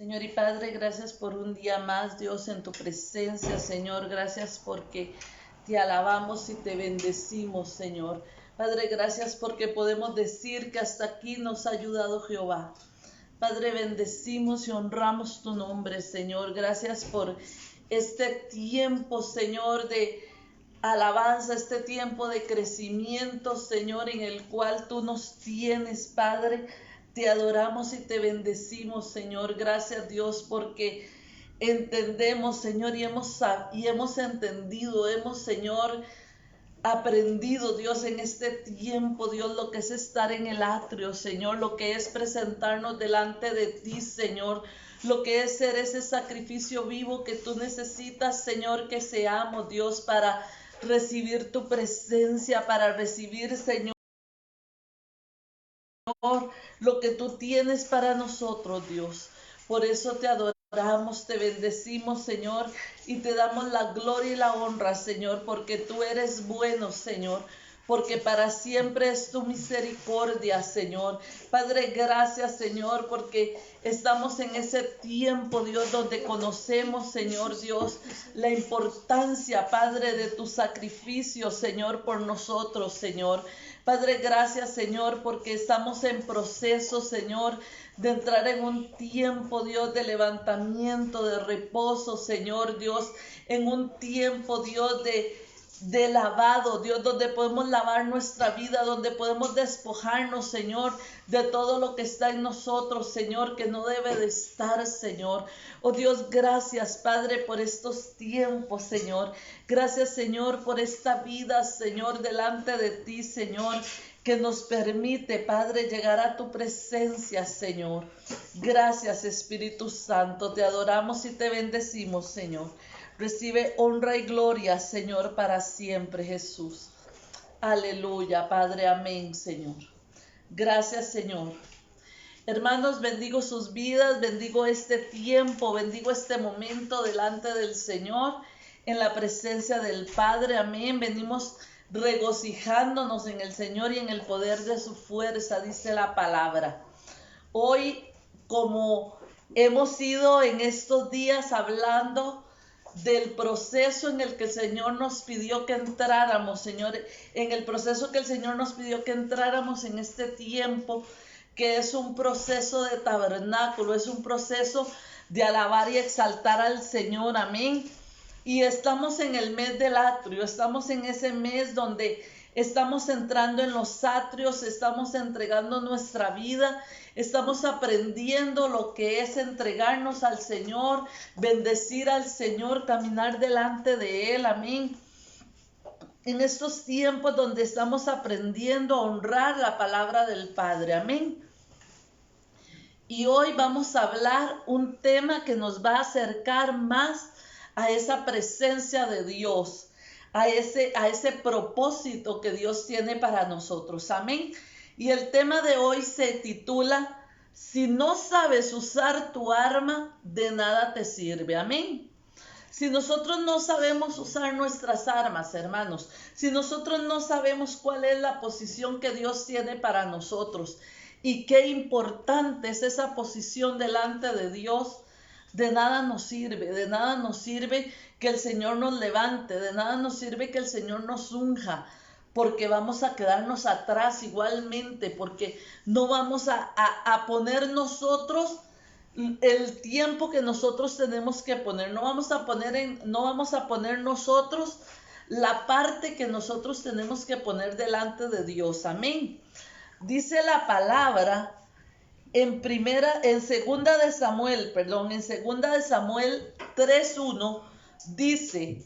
Señor y Padre, gracias por un día más, Dios, en tu presencia, Señor. Gracias porque te alabamos y te bendecimos, Señor. Padre, gracias porque podemos decir que hasta aquí nos ha ayudado Jehová. Padre, bendecimos y honramos tu nombre, Señor. Gracias por este tiempo, Señor, de alabanza, este tiempo de crecimiento, Señor, en el cual tú nos tienes, Padre. Te adoramos y te bendecimos, Señor. Gracias, Dios, porque entendemos, Señor, y hemos entendido, Señor, aprendido, Dios, en este tiempo, Dios, lo que es estar en el atrio, Señor, lo que es presentarnos delante de ti, Señor, lo que es ser ese sacrificio vivo que tú necesitas, Señor, que seamos, Dios, para recibir tu presencia, para recibir, Señor, lo que tú tienes para nosotros, Dios. Por eso te adoramos, te bendecimos, Señor, y te damos la gloria y la honra, Señor, porque tú eres bueno, Señor, porque para siempre es tu misericordia, Señor. Padre, gracias, Señor, porque estamos en ese tiempo, Dios, donde conocemos, Señor Dios, la importancia, Padre, de tu sacrificio, Señor, por nosotros, Señor. Padre, gracias, Señor, porque estamos en proceso, Señor, de entrar en un tiempo, Dios, de levantamiento, de reposo, Señor, Dios, en un tiempo, Dios, de lavado, Dios, donde podemos lavar nuestra vida, donde podemos despojarnos, Señor, de todo lo que está en nosotros, Señor, que no debe de estar, Señor. Oh Dios, gracias, Padre, por estos tiempos, Señor. Gracias, Señor, por esta vida, Señor, delante de ti, Señor, que nos permite, Padre, llegar a tu presencia, Señor. Gracias, Espíritu Santo, te adoramos y te bendecimos, Señor. Recibe honra y gloria, Señor, para siempre, Jesús. Aleluya, Padre, amén, Señor. Gracias, Señor. Hermanos, bendigo sus vidas, bendigo este tiempo, bendigo este momento delante del Señor, en la presencia del Padre, amén. Venimos regocijándonos en el Señor y en el poder de su fuerza, dice la palabra. Hoy, como hemos ido en estos días hablando del proceso en el que el Señor nos pidió que entráramos, Señor, en el proceso que el Señor nos pidió que entráramos en este tiempo, que es un proceso de tabernáculo, es un proceso de alabar y exaltar al Señor, amén. Y estamos en el mes del atrio, estamos en ese mes donde estamos entrando en los atrios, estamos entregando nuestra vida, estamos aprendiendo lo que es entregarnos al Señor, bendecir al Señor, caminar delante de Él, amén. En estos tiempos donde estamos aprendiendo a honrar la palabra del Padre, amén. Y hoy vamos a hablar un tema que nos va a acercar más a esa presencia de Dios, a ese propósito que Dios tiene para nosotros. Amén. Y el tema de hoy se titula: si no sabes usar tu arma, de nada te sirve. Amén. Si nosotros no sabemos usar nuestras armas, hermanos, si nosotros no sabemos cuál es la posición que Dios tiene para nosotros y qué importante es esa posición delante de Dios, de nada nos sirve que el Señor nos levante, de nada nos sirve que el Señor nos unja, porque vamos a quedarnos atrás igualmente, porque no vamos a poner nosotros el tiempo que nosotros tenemos que poner, no vamos a poner nosotros la parte que nosotros tenemos que poner delante de Dios, amén. Dice la palabra en segunda de Samuel 3:1 dice: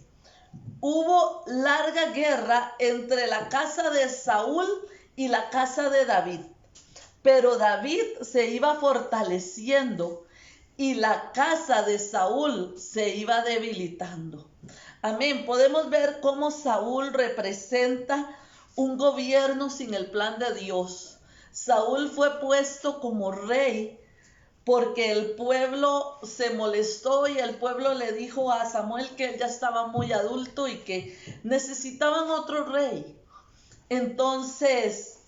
hubo larga guerra entre la casa de Saúl y la casa de David, pero David se iba fortaleciendo y la casa de Saúl se iba debilitando. Amén. Podemos ver cómo Saúl representa un gobierno sin el plan de Dios. Saúl fue puesto como rey porque el pueblo se molestó y el pueblo le dijo a Samuel que él ya estaba muy adulto y que necesitaban otro rey. Entonces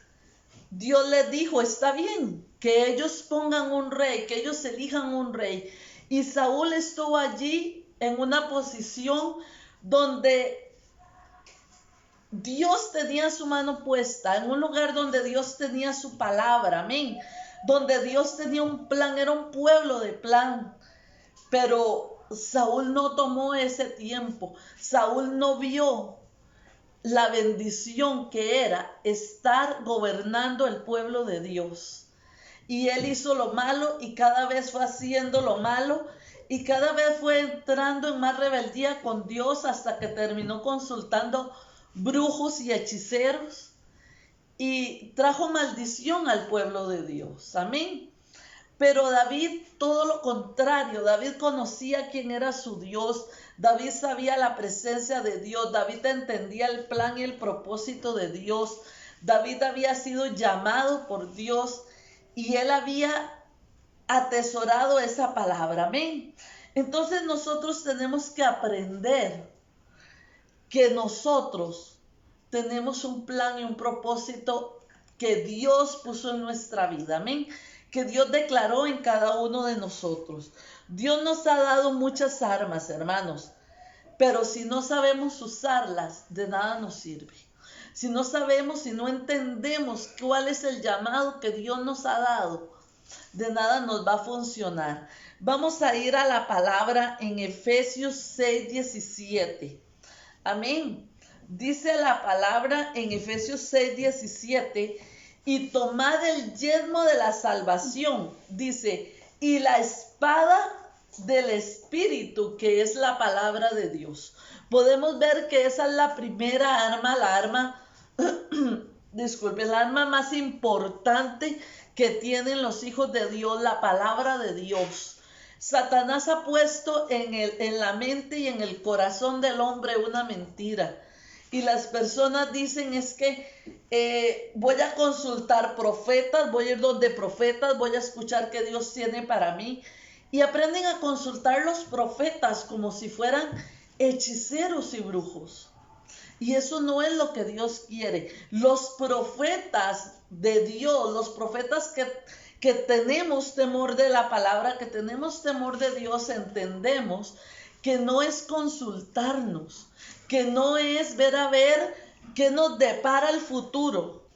Dios le dijo: está bien, que ellos pongan un rey, que ellos elijan un rey. Y Saúl estuvo allí en una posición donde Dios tenía su mano puesta, en un lugar donde Dios tenía su palabra, amén, donde Dios tenía un plan, era un pueblo de plan. Pero Saúl no tomó ese tiempo, Saúl no vio la bendición que era estar gobernando el pueblo de Dios. Y él hizo lo malo y cada vez fue haciendo lo malo y cada vez fue entrando en más rebeldía con Dios hasta que terminó consultando brujos y hechiceros y trajo maldición al pueblo de Dios. Amén. Pero David, todo lo contrario, David conocía quién era su Dios, David sabía la presencia de Dios, David entendía el plan y el propósito de Dios, David había sido llamado por Dios y él había atesorado esa palabra, amén. Entonces nosotros tenemos que aprender que nosotros tenemos un plan y un propósito que Dios puso en nuestra vida, amén, que Dios declaró en cada uno de nosotros. Dios nos ha dado muchas armas, hermanos, pero si no sabemos usarlas, de nada nos sirve. Si no sabemos, si no entendemos cuál es el llamado que Dios nos ha dado, de nada nos va a funcionar. Vamos a ir a la palabra en Efesios 6:17. Amén. Dice la palabra en Efesios 6:17, y tomad el yelmo de la salvación, dice, y la espada del Espíritu, que es la palabra de Dios. Podemos ver que esa es la primera arma, la arma, la arma más importante que tienen los hijos de Dios, la palabra de Dios. Satanás ha puesto en la mente y en el corazón del hombre una mentira. Y las personas dicen es que voy a consultar profetas, voy a ir donde profetas, voy a escuchar qué Dios tiene para mí. Y aprenden a consultar los profetas como si fueran hechiceros y brujos. Y eso no es lo que Dios quiere. Los profetas de Dios, los profetas que tenemos temor de la palabra, que tenemos temor de Dios, entendemos que no es consultarnos, que no es ver a ver qué nos depara el futuro.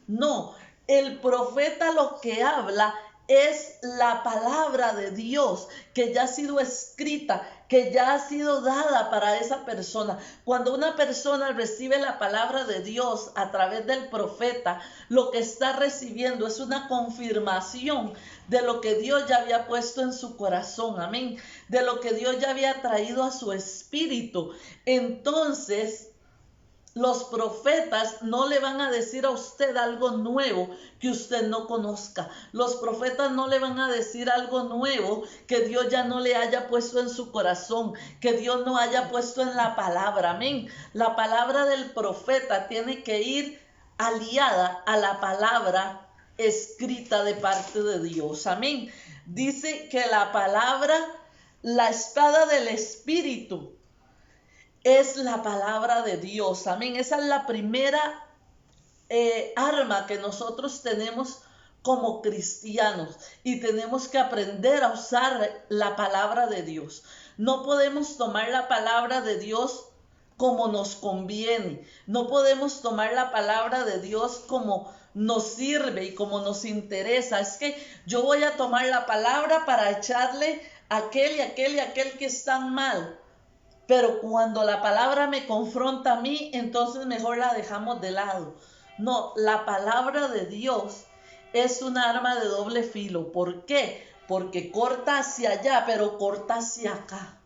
No, el profeta lo que habla es la palabra de Dios que ya ha sido escrita, que ya ha sido dada para esa persona. Cuando una persona recibe la palabra de Dios a través del profeta, lo que está recibiendo es una confirmación de lo que Dios ya había puesto en su corazón, amén, de lo que Dios ya había traído a su espíritu. Entonces, los profetas no le van a decir a usted algo nuevo que usted no conozca. Los profetas no le van a decir algo nuevo que Dios ya no le haya puesto en su corazón, que Dios no haya puesto en la palabra. Amén. La palabra del profeta tiene que ir aliada a la palabra escrita de parte de Dios. Amén. Dice que la palabra, la espada del Espíritu, es la palabra de Dios. Amén. Esa es la primera arma que nosotros tenemos como cristianos y tenemos que aprender a usar la palabra de Dios. No podemos tomar la palabra de Dios como nos conviene. No podemos tomar la palabra de Dios como nos sirve y como nos interesa. Es que yo voy a tomar la palabra para echarle a aquel y aquel y aquel que están mal. Pero cuando la palabra me confronta a mí, entonces mejor la dejamos de lado. No, la palabra de Dios es un arma de doble filo. ¿Por qué? Porque corta hacia allá, pero corta hacia acá.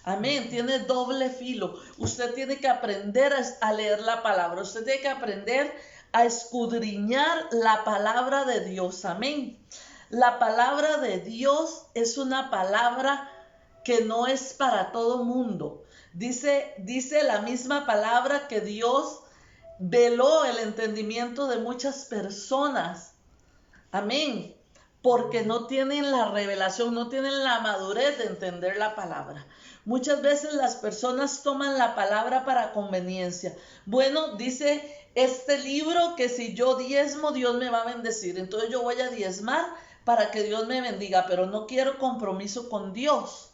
Amén, tiene doble filo. Usted tiene que aprender a leer la palabra. Usted tiene que aprender a escudriñar la palabra de Dios. Amén. La palabra de Dios es una palabra que no es para todo mundo. Dice la misma palabra que Dios veló el entendimiento de muchas personas. Amén. porque no tienen la revelación, no tienen la madurez de entender la palabra. Muchas veces las personas toman la palabra para conveniencia. Bueno, dice este libro que si yo diezmo, Dios me va a bendecir. Entonces yo voy a diezmar para que Dios me bendiga, pero no quiero compromiso con Dios.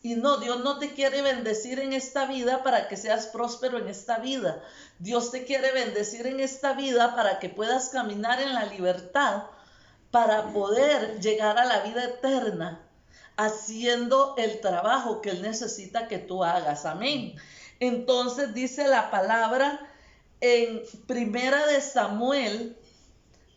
Y no, Dios no te quiere bendecir en esta vida para que seas próspero en esta vida. Dios te quiere bendecir en esta vida para que puedas caminar en la libertad, para poder llegar a la vida eterna, haciendo el trabajo que Él necesita que tú hagas. Amén. Entonces dice la palabra en Primera de Samuel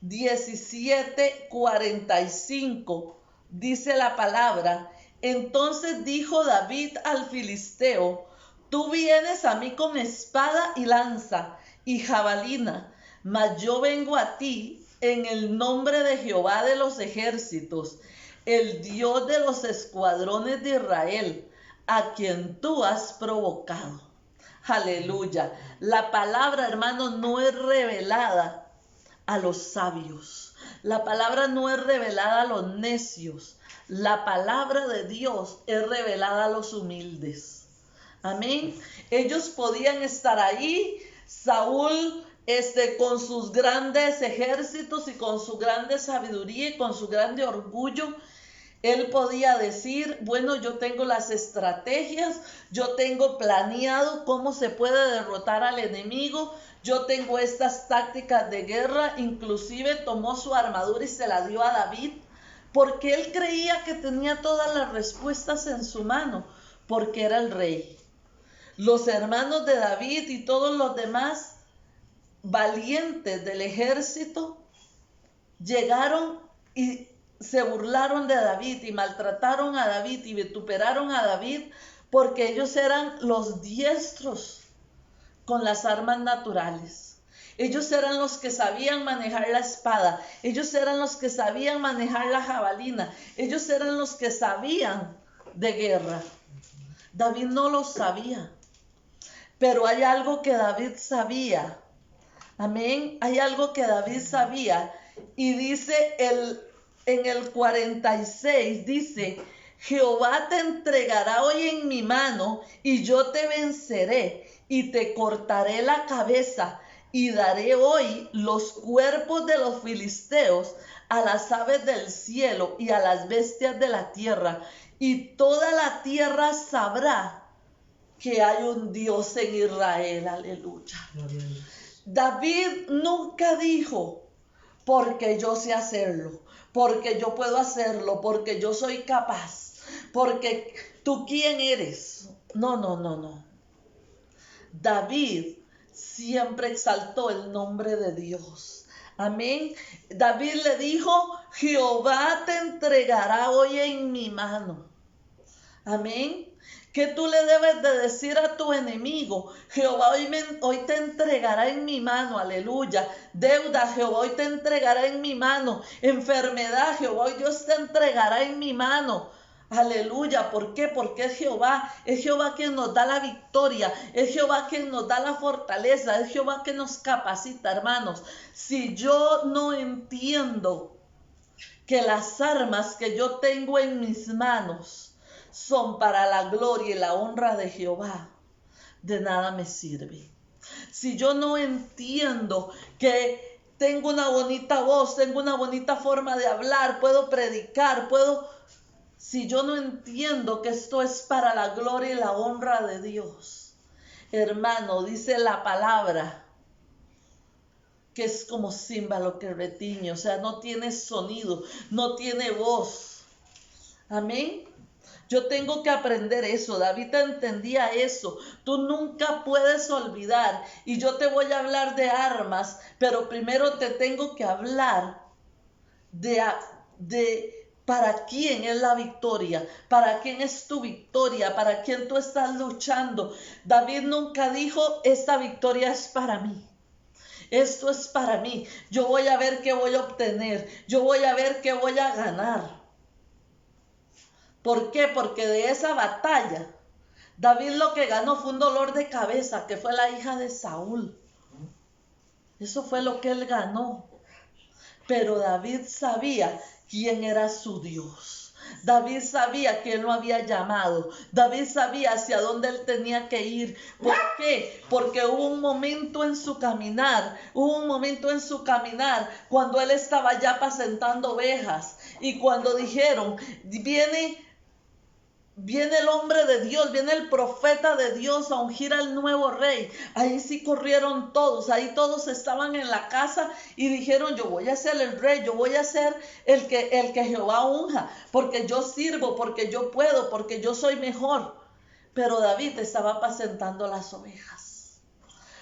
17:45, dice la palabra: entonces dijo David al filisteo: tú vienes a mí con espada y lanza y jabalina, mas yo vengo a ti en el nombre de Jehová de los ejércitos, el Dios de los escuadrones de Israel, a quien tú has provocado. Aleluya. La palabra, hermanos, no es revelada a los sabios. La palabra no es revelada a los necios. La palabra de Dios es revelada a los humildes. Amén. Ellos podían estar ahí, Saúl, con sus grandes ejércitos y con su grande sabiduría y con su grande orgullo. Él podía decir: bueno, yo tengo las estrategias, yo tengo planeado cómo se puede derrotar al enemigo, yo tengo estas tácticas de guerra. Inclusive tomó su armadura y se la dio a David, porque él creía que tenía todas las respuestas en su mano, porque era el rey. Los hermanos de David y todos los demás valientes del ejército llegaron y se burlaron de David y maltrataron a David y vituperaron a David, porque ellos eran los diestros con las armas naturales. Ellos eran los que sabían manejar la espada, ellos eran los que sabían manejar la jabalina, ellos eran los que sabían de guerra. David no lo sabía, pero hay algo que David sabía. Amén. Hay algo que David sabía, y dice en el 46, dice: Jehová te entregará hoy en mi mano, y yo te venceré, y te cortaré la cabeza, y daré hoy los cuerpos de los filisteos a las aves del cielo y a las bestias de la tierra, y toda la tierra sabrá que hay un Dios en Israel. Aleluya. David nunca dijo: porque yo sé hacerlo, porque yo puedo hacerlo, porque yo soy capaz, porque tú quién eres. No, no, no, no. David siempre exaltó el nombre de Dios. Amén. David le dijo: Jehová te entregará hoy en mi mano. Amén. ¿Qué tú le debes de decir a tu enemigo? Jehová hoy te entregará en mi mano. Aleluya. Deuda, Jehová hoy te entregará en mi mano. Enfermedad, Jehová hoy Dios te entregará en mi mano. Aleluya. ¿Por qué? Porque es Jehová quien nos da la victoria, es Jehová quien nos da la fortaleza, es Jehová quien nos capacita, hermanos. Si yo no entiendo que las armas que yo tengo en mis manos son para la gloria y la honra de Jehová, de nada me sirve. Si yo no entiendo que tengo una bonita voz, tengo una bonita forma de hablar, puedo predicar, si yo no entiendo que esto es para la gloria y la honra de Dios, hermano, dice la palabra que es como címbalo que retiñe, o sea, no tiene sonido, no tiene voz. Amén. Yo tengo que aprender eso. David entendía eso. Tú nunca puedes olvidar. Y yo te voy a hablar de armas, pero primero te tengo que hablar de para quién es la victoria, para quién es tu victoria, para quién tú estás luchando. David nunca dijo: esta victoria es para mí. Esto es para mí. Yo voy a ver qué voy a obtener. Yo voy a ver qué voy a ganar. ¿Por qué? Porque de esa batalla, David lo que ganó fue un dolor de cabeza, que fue la hija de Saúl. Eso fue lo que él ganó. Pero David sabía quién era su Dios. David sabía que él lo había llamado. David sabía hacia dónde él tenía que ir. ¿Por qué? Porque hubo un momento en su caminar. Cuando él estaba ya apacentando ovejas. Y cuando dijeron, viene el hombre de Dios, viene el profeta de Dios a ungir al nuevo rey. Ahí sí corrieron todos, ahí todos estaban en la casa y dijeron, yo voy a ser el rey, yo voy a ser el que Jehová unja, porque yo sirvo, porque yo puedo, porque yo soy mejor. Pero David estaba apacentando las ovejas,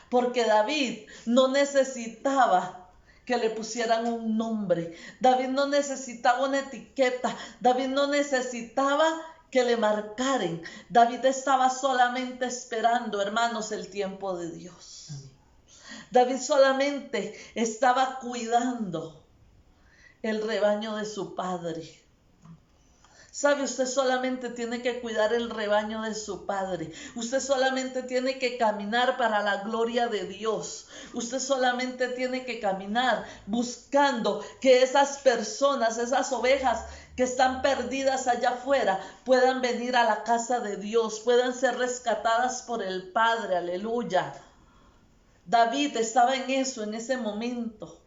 porque David no necesitaba que le pusieran un nombre. David no necesitaba una etiqueta. David no necesitaba que le marcaren. David estaba solamente esperando, hermanos, el tiempo de Dios. David solamente estaba cuidando el rebaño de su padre. ¿Sabe? Usted solamente tiene que cuidar el rebaño de su padre. Usted solamente tiene que caminar para la gloria de Dios. Usted solamente tiene que caminar buscando que esas personas, esas ovejas que están perdidas allá afuera, puedan venir a la casa de Dios, puedan ser rescatadas por el Padre. Aleluya. David estaba en eso, en ese momento.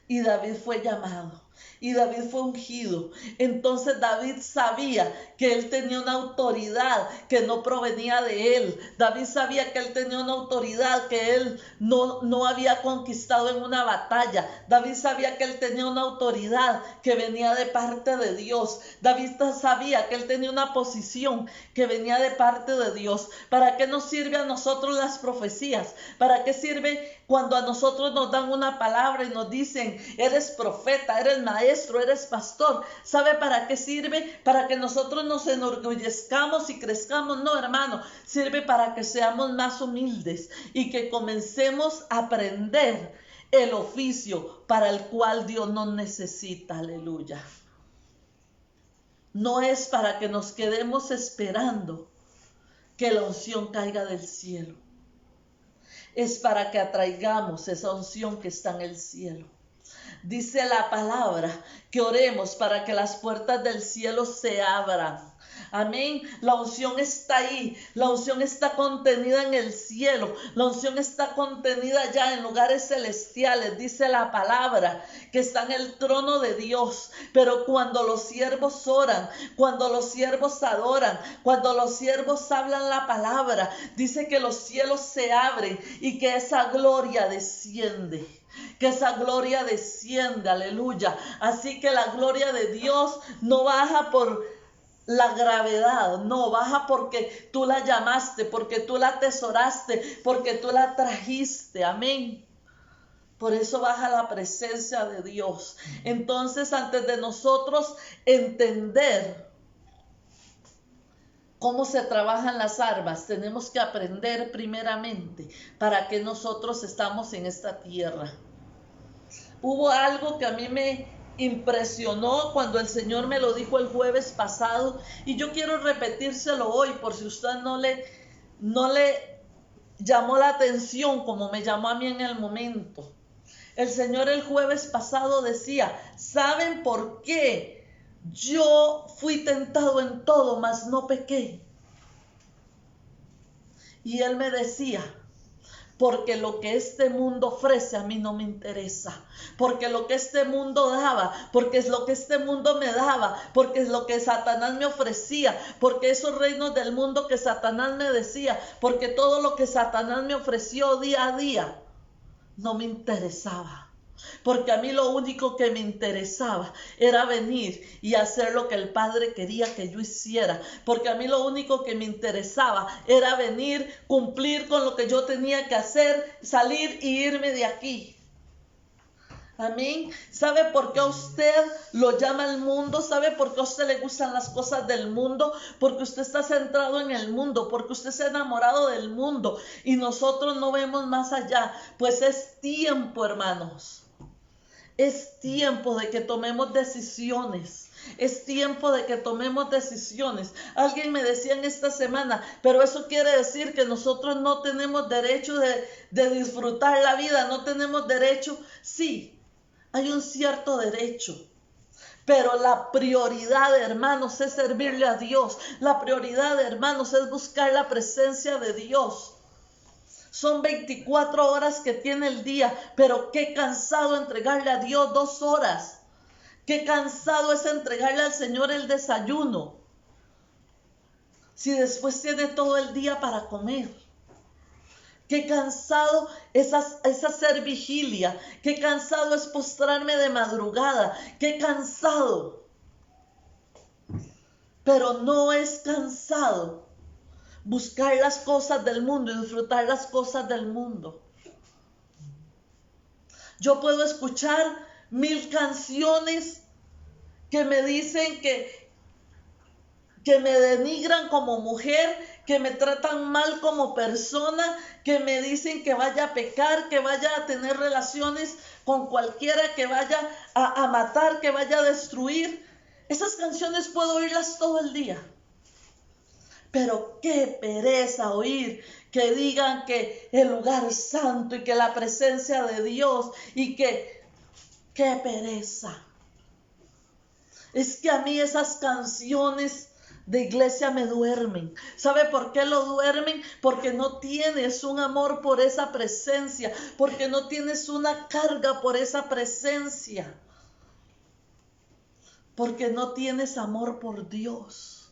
Y David fue llamado. Y David fue ungido. Entonces David sabía que él tenía una autoridad que no provenía de él. David sabía que él tenía una autoridad que él no había conquistado en una batalla. David sabía que él tenía una autoridad que venía de parte de Dios. David sabía que él tenía una posición que venía de parte de Dios. ¿Para qué nos sirve a nosotros las profecías? ¿Para qué sirve cuando a nosotros nos dan una palabra y nos dicen, eres profeta, eres maestro, eres pastor? ¿Sabe para qué sirve? Para que nosotros nos enorgullezcamos y crezcamos. No, hermano, sirve para que seamos más humildes y que comencemos a aprender el oficio para el cual Dios nos necesita. Aleluya. No es para que nos quedemos esperando que la unción caiga del cielo. Es para que atraigamos esa unción que está en el cielo. Dice la palabra que oremos para que las puertas del cielo se abran. Amén. La unción está ahí. La unción está contenida en el cielo. La unción está contenida ya en lugares celestiales. Dice la palabra que está en el trono de Dios. Pero cuando los siervos oran, cuando los siervos adoran, cuando los siervos hablan la palabra, dice que los cielos se abren y que esa gloria desciende. Que esa gloria desciende, aleluya. Así que la gloria de Dios no baja por la gravedad, no, baja porque tú la llamaste, porque tú la atesoraste, porque tú la trajiste, amén. Por eso baja la presencia de Dios. Entonces, antes de nosotros entender cómo se trabajan las armas, tenemos que aprender primeramente para qué nosotros estamos en esta tierra. Hubo algo que a mí me impresionó cuando el Señor me lo dijo el jueves pasado y yo quiero repetírselo hoy por si usted no le llamó la atención como me llamó a mí en el momento. El Señor el jueves pasado decía, ¿saben por qué yo fui tentado en todo, mas no pequé? Y Él me decía, porque lo que este mundo ofrece a mí no me interesa, porque lo que este mundo daba, porque es lo que este mundo me daba, porque es lo que Satanás me ofrecía, porque esos reinos del mundo que Satanás me decía, porque todo lo que Satanás me ofreció día a día no me interesaba. Porque a mí lo único que me interesaba era venir y hacer lo que el Padre quería que yo hiciera. Porque a mí lo único que me interesaba era venir, cumplir con lo que yo tenía que hacer, salir y irme de aquí. Amén. ¿Sabe por qué a usted lo llama el mundo? ¿Sabe por qué a usted le gustan las cosas del mundo? Porque usted está centrado en el mundo, porque usted se ha enamorado del mundo y nosotros no vemos más allá. Pues es tiempo, hermanos. Es tiempo de que tomemos decisiones. Es tiempo de que tomemos decisiones. Alguien me decía en esta semana, pero eso quiere decir que nosotros no tenemos derecho de disfrutar la vida, no tenemos derecho. Sí, hay un cierto derecho. Pero la prioridad, hermanos, es servirle a Dios. La prioridad, hermanos, es buscar la presencia de Dios. Son 24 horas que tiene el día, pero qué cansado entregarle a Dios 2 horas. Qué cansado es entregarle al Señor el desayuno, si después tiene todo el día para comer. Qué cansado es hacer vigilia. Qué cansado es postrarme de madrugada. Qué cansado. Pero no es cansado buscar las cosas del mundo y disfrutar las cosas del mundo. Yo puedo escuchar 1000 canciones que me dicen que me denigran como mujer, que me tratan mal como persona, que me dicen que vaya a pecar, que vaya a tener relaciones con cualquiera, que vaya a matar, que vaya a destruir. Esas canciones puedo oírlas todo el día. Pero qué pereza oír que digan que el lugar santo y que la presencia de Dios y que qué pereza. Es que a mí esas canciones de iglesia me duermen. ¿Sabe por qué lo duermen? Porque no tienes un amor por esa presencia, porque no tienes una carga por esa presencia, porque no tienes amor por Dios.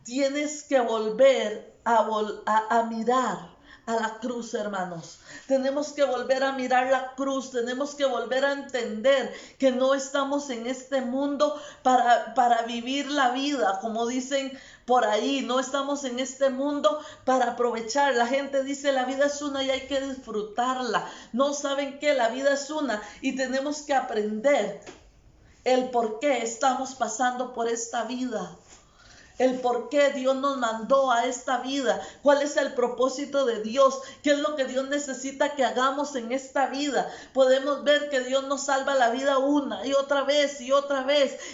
Tienes que volver a mirar a la cruz, hermanos. Tenemos que volver a mirar la cruz. Tenemos que volver a entender que no estamos en este mundo para vivir la vida, como dicen por ahí. No estamos en este mundo para aprovechar. La gente dice la vida es una y hay que disfrutarla. No saben que la vida es una y tenemos que aprender el por qué estamos pasando por esta vida. El por qué Dios nos mandó a esta vida, cuál es el propósito de Dios, qué es lo que Dios necesita que hagamos en esta vida. Podemos ver que Dios nos salva la vida una y otra vez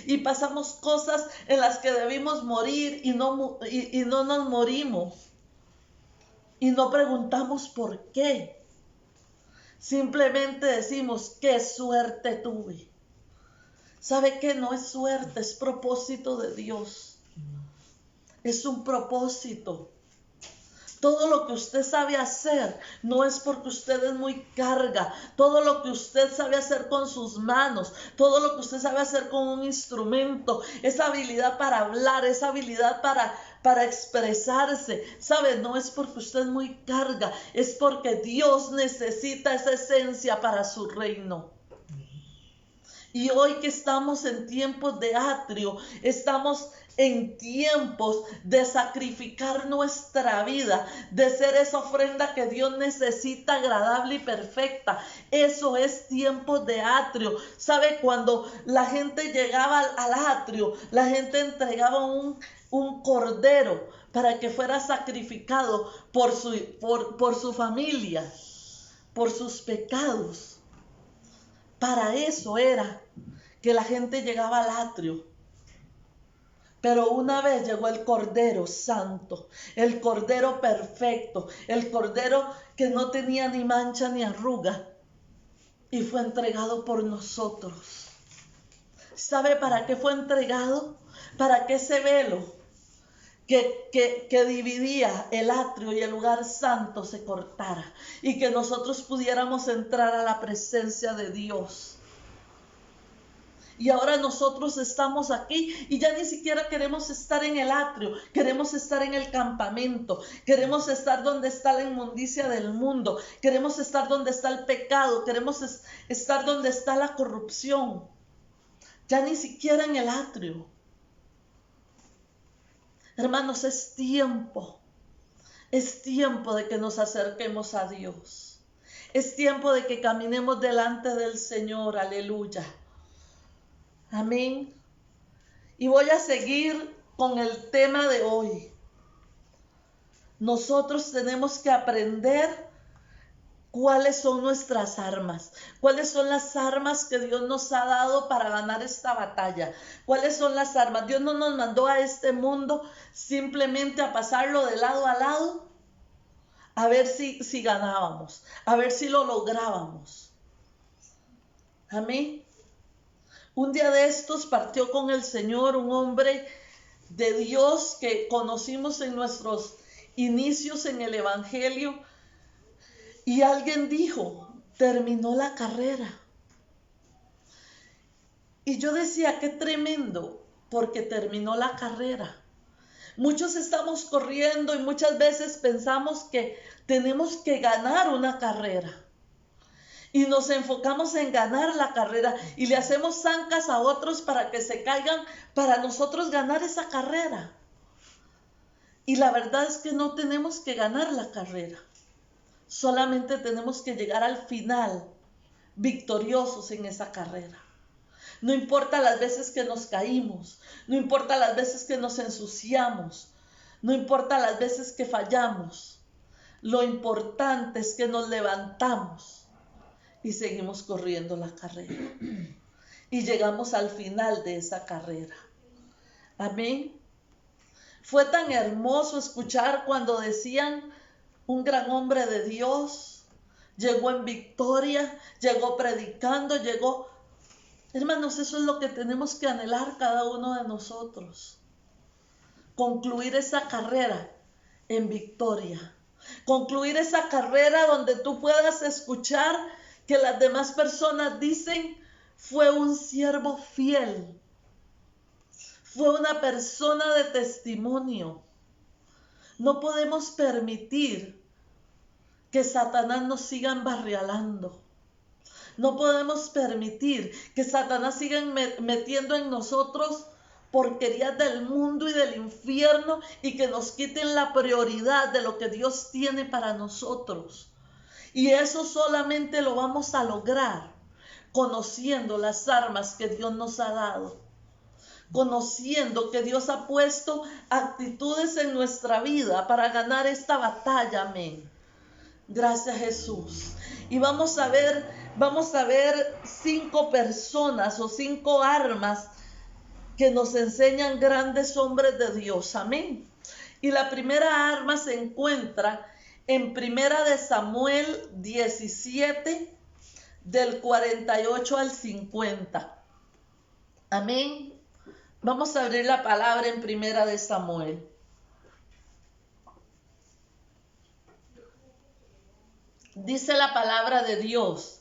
y pasamos cosas en las que debimos morir y no nos morimos. Y no preguntamos por qué. Simplemente decimos, qué suerte tuve. ¿Sabe qué? No es suerte, es propósito de Dios. Es un propósito. Todo lo que usted sabe hacer no es porque usted es muy carga. Todo lo que usted sabe hacer con sus manos, todo lo que usted sabe hacer con un instrumento, esa habilidad para hablar, esa habilidad para expresarse, ¿sabe? No es porque usted es muy carga, es porque Dios necesita esa esencia para su reino. Y hoy que estamos en tiempos de atrio, estamos en tiempos de sacrificar nuestra vida, de ser esa ofrenda que Dios necesita, agradable y perfecta. Eso es tiempo de atrio. ¿Sabe? Cuando la gente llegaba al atrio, la gente entregaba un cordero para que fuera sacrificado por su familia, por sus pecados. Para eso era que la gente llegaba al atrio. Pero una vez llegó el Cordero Santo, el Cordero perfecto, el Cordero que no tenía ni mancha ni arruga, y fue entregado por nosotros. ¿Sabe para qué fue entregado? Para que ese velo que dividía el atrio y el lugar santo se cortara y que nosotros pudiéramos entrar a la presencia de Dios. Y ahora nosotros estamos aquí y ya ni siquiera queremos estar en el atrio, queremos estar en el campamento, queremos estar donde está la inmundicia del mundo, queremos estar donde está el pecado, queremos estar donde está la corrupción, ya ni siquiera en el atrio. Hermanos, es tiempo de que nos acerquemos a Dios, es tiempo de que caminemos delante del Señor, aleluya. Amén. Y voy a seguir con el tema de hoy. Nosotros tenemos que aprender cuáles son nuestras armas, cuáles son las armas que Dios nos ha dado para ganar esta batalla, cuáles son las armas. Dios no nos mandó a este mundo simplemente a pasarlo de lado a lado, a ver si ganábamos, a ver si lo lográbamos. Amén. Un día de estos partió con el Señor un hombre de Dios que conocimos en nuestros inicios en el Evangelio, y alguien dijo, terminó la carrera. Y yo decía, qué tremendo, porque terminó la carrera. Muchos estamos corriendo y muchas veces pensamos que tenemos que ganar una carrera. Y nos enfocamos en ganar la carrera y le hacemos zancas a otros para que se caigan para nosotros ganar esa carrera. Y la verdad es que no tenemos que ganar la carrera. Solamente tenemos que llegar al final victoriosos en esa carrera. No importa las veces que nos caímos, no importa las veces que nos ensuciamos, no importa las veces que fallamos. Lo importante es que nos levantamos y seguimos corriendo la carrera. Y llegamos al final de esa carrera. Amén. Fue tan hermoso escuchar cuando decían, un gran hombre de Dios llegó en victoria, llegó predicando, llegó. Hermanos, eso es lo que tenemos que anhelar cada uno de nosotros. Concluir esa carrera en victoria. Concluir esa carrera donde tú puedas escuchar que las demás personas dicen, fue un siervo fiel. Fue una persona de testimonio. No podemos permitir que Satanás nos siga embarrialando. No podemos permitir que Satanás siga metiendo en nosotros porquerías del mundo y del infierno y que nos quiten la prioridad de lo que Dios tiene para nosotros. Y eso solamente lo vamos a lograr conociendo las armas que Dios nos ha dado. Conociendo que Dios ha puesto actitudes en nuestra vida para ganar esta batalla. Amén. Gracias, Jesús. Y vamos a ver 5 personas o 5 armas que nos enseñan grandes hombres de Dios. Amén. Y la primera arma se encuentra en 1 de Samuel 17, del 48 al 50. Amén. Vamos a abrir la palabra en 1 de Samuel. Dice la palabra de Dios: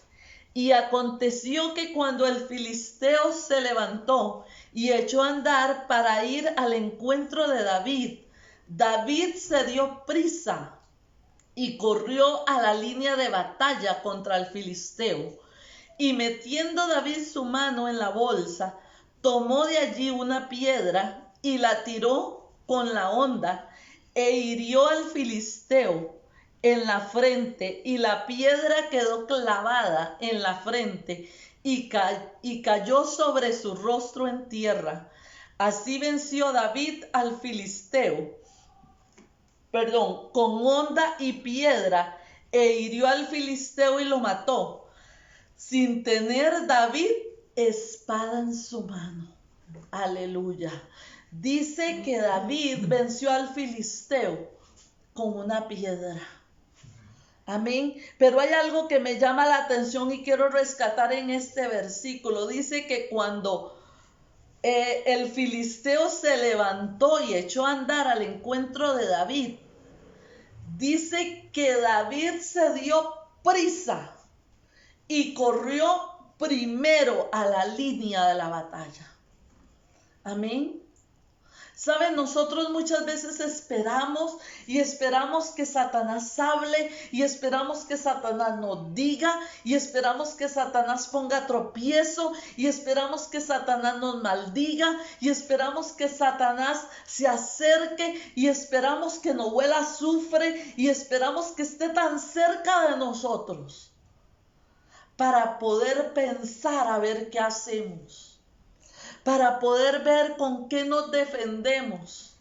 y aconteció que cuando el filisteo se levantó y echó a andar para ir al encuentro de David, David se dio prisa y corrió a la línea de batalla contra el filisteo. Y metiendo David su mano en la bolsa, tomó de allí una piedra y la tiró con la honda e hirió al filisteo en la frente, y la piedra quedó clavada en la frente y cayó sobre su rostro en tierra. Así venció David al filisteo, con honda y piedra, e hirió al filisteo y lo mató, sin tener David espada en su mano. Aleluya. Dice que David venció al filisteo con una piedra. Amén. Pero hay algo que me llama la atención y quiero rescatar en este versículo. Dice que cuando el filisteo se levantó y echó a andar al encuentro de David, dice que David se dio prisa y corrió primero a la línea de la batalla. Amén. ¿Saben? Nosotros muchas veces esperamos que Satanás hable, y esperamos que Satanás nos diga, y esperamos que Satanás ponga tropiezo, y esperamos que Satanás nos maldiga, y esperamos que Satanás se acerque, y esperamos que no huela azufre, y esperamos que esté tan cerca de nosotros para poder pensar a ver qué hacemos, para poder ver con qué nos defendemos.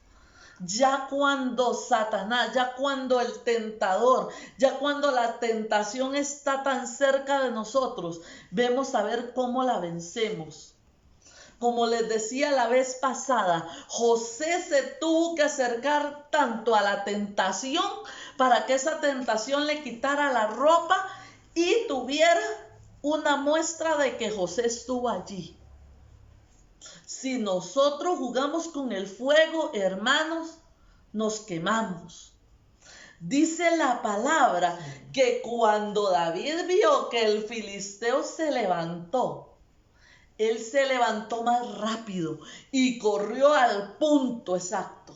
Ya cuando Satanás, ya cuando el tentador, ya cuando la tentación está tan cerca de nosotros, vemos a ver cómo la vencemos. Como les decía la vez pasada, José se tuvo que acercar tanto a la tentación para que esa tentación le quitara la ropa y tuviera una muestra de que José estuvo allí. Si nosotros jugamos con el fuego, hermanos, nos quemamos. Dice la palabra que cuando David vio que el filisteo se levantó, él se levantó más rápido y corrió al punto exacto.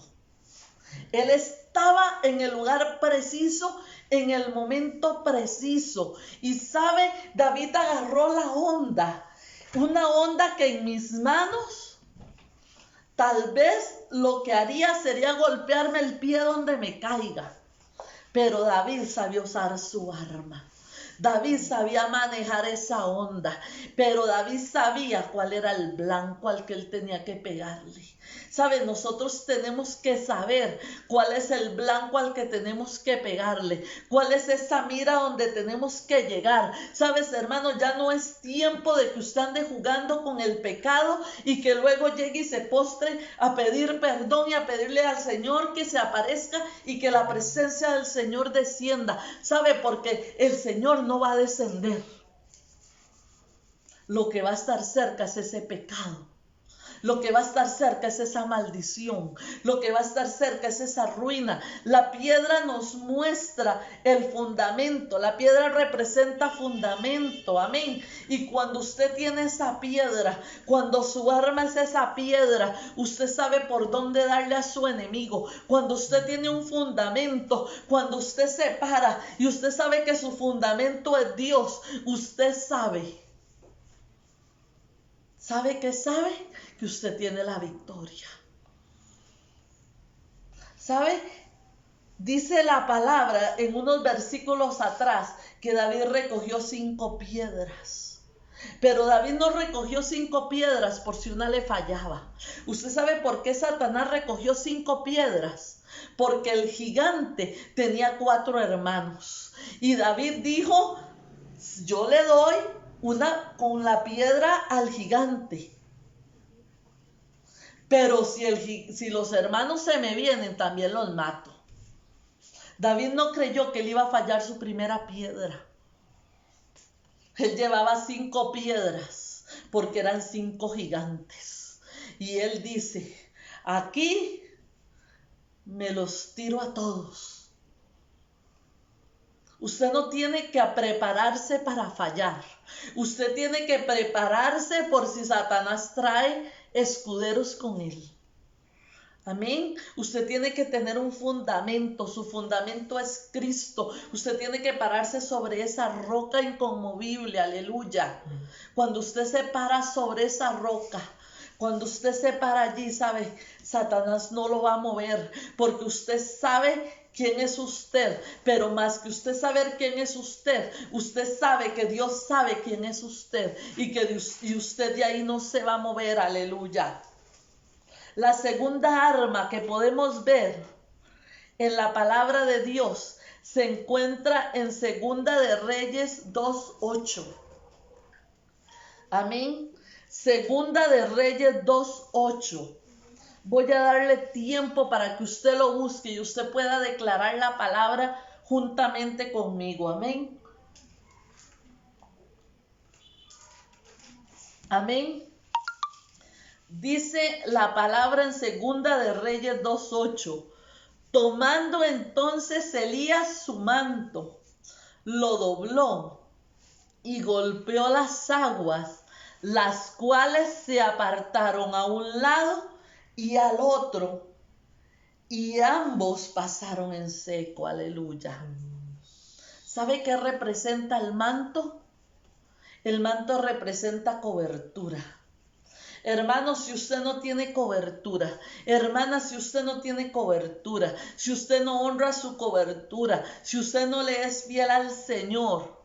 Él estaba en el lugar preciso, en el momento preciso. Y sabe, David agarró la onda, una onda que en mis manos, tal vez lo que haría sería golpearme el pie donde me caiga. Pero David sabía usar su arma. David sabía manejar esa onda, pero David sabía cuál era el blanco al que él tenía que pegarle. ¿Sabe? Nosotros tenemos que saber cuál es el blanco al que tenemos que pegarle, cuál es esa mira donde tenemos que llegar. ¿Sabes, hermano? Ya no es tiempo de que usted ande jugando con el pecado y que luego llegue y se postre a pedir perdón y a pedirle al Señor que se aparezca y que la presencia del Señor descienda. ¿Sabe? Porque el Señor no va a descender. Lo que va a estar cerca es ese pecado. Lo que va a estar cerca es esa maldición. Lo que va a estar cerca es esa ruina. La piedra nos muestra el fundamento. La piedra representa fundamento. Amén. Y cuando usted tiene esa piedra, cuando su arma es esa piedra, usted sabe por dónde darle a su enemigo. Cuando usted tiene un fundamento, cuando usted se para y usted sabe que su fundamento es Dios, usted sabe. ¿Sabe qué sabe? Que usted tiene la victoria. ¿Sabe? Dice la palabra en unos versículos atrás que David recogió 5 piedras. Pero David no recogió 5 piedras por si una le fallaba. ¿Usted sabe por qué Satanás recogió 5 piedras? Porque el gigante tenía 4 hermanos. Y David dijo, yo le doy una con la piedra al gigante. Pero si los hermanos se me vienen, también los mato. David no creyó que él iba a fallar su primera piedra. Él llevaba 5 piedras porque eran 5 gigantes. Y él dice, aquí me los tiro a todos. Usted no tiene que prepararse para fallar. Usted tiene que prepararse por si Satanás trae escuderos con él. Amén. Usted tiene que tener un fundamento. Su fundamento es Cristo. Usted tiene que pararse sobre esa roca inconmovible. Aleluya. Cuando usted se para sobre esa roca, cuando usted se para allí, sabe, Satanás no lo va a mover, porque usted sabe quién es usted. Pero más que usted saber quién es usted, usted sabe que Dios sabe quién es usted y que usted de ahí no se va a mover. Aleluya. La segunda arma que podemos ver en la palabra de Dios se encuentra en Segunda de Reyes 2:8. Amén. Segunda de Reyes 2:8. Voy a darle tiempo para que usted lo busque y usted pueda declarar la palabra juntamente conmigo. Amén. Amén. Dice la palabra en Segunda de Reyes 2:8. Tomando entonces Elías su manto, lo dobló y golpeó las aguas, las cuales se apartaron a un lado y al otro, y ambos pasaron en seco. Aleluya. ¿Sabe qué representa el manto? El manto representa cobertura. Hermano, si usted no tiene cobertura, hermana, si usted no tiene cobertura, si usted no honra su cobertura, si usted no le es fiel al Señor,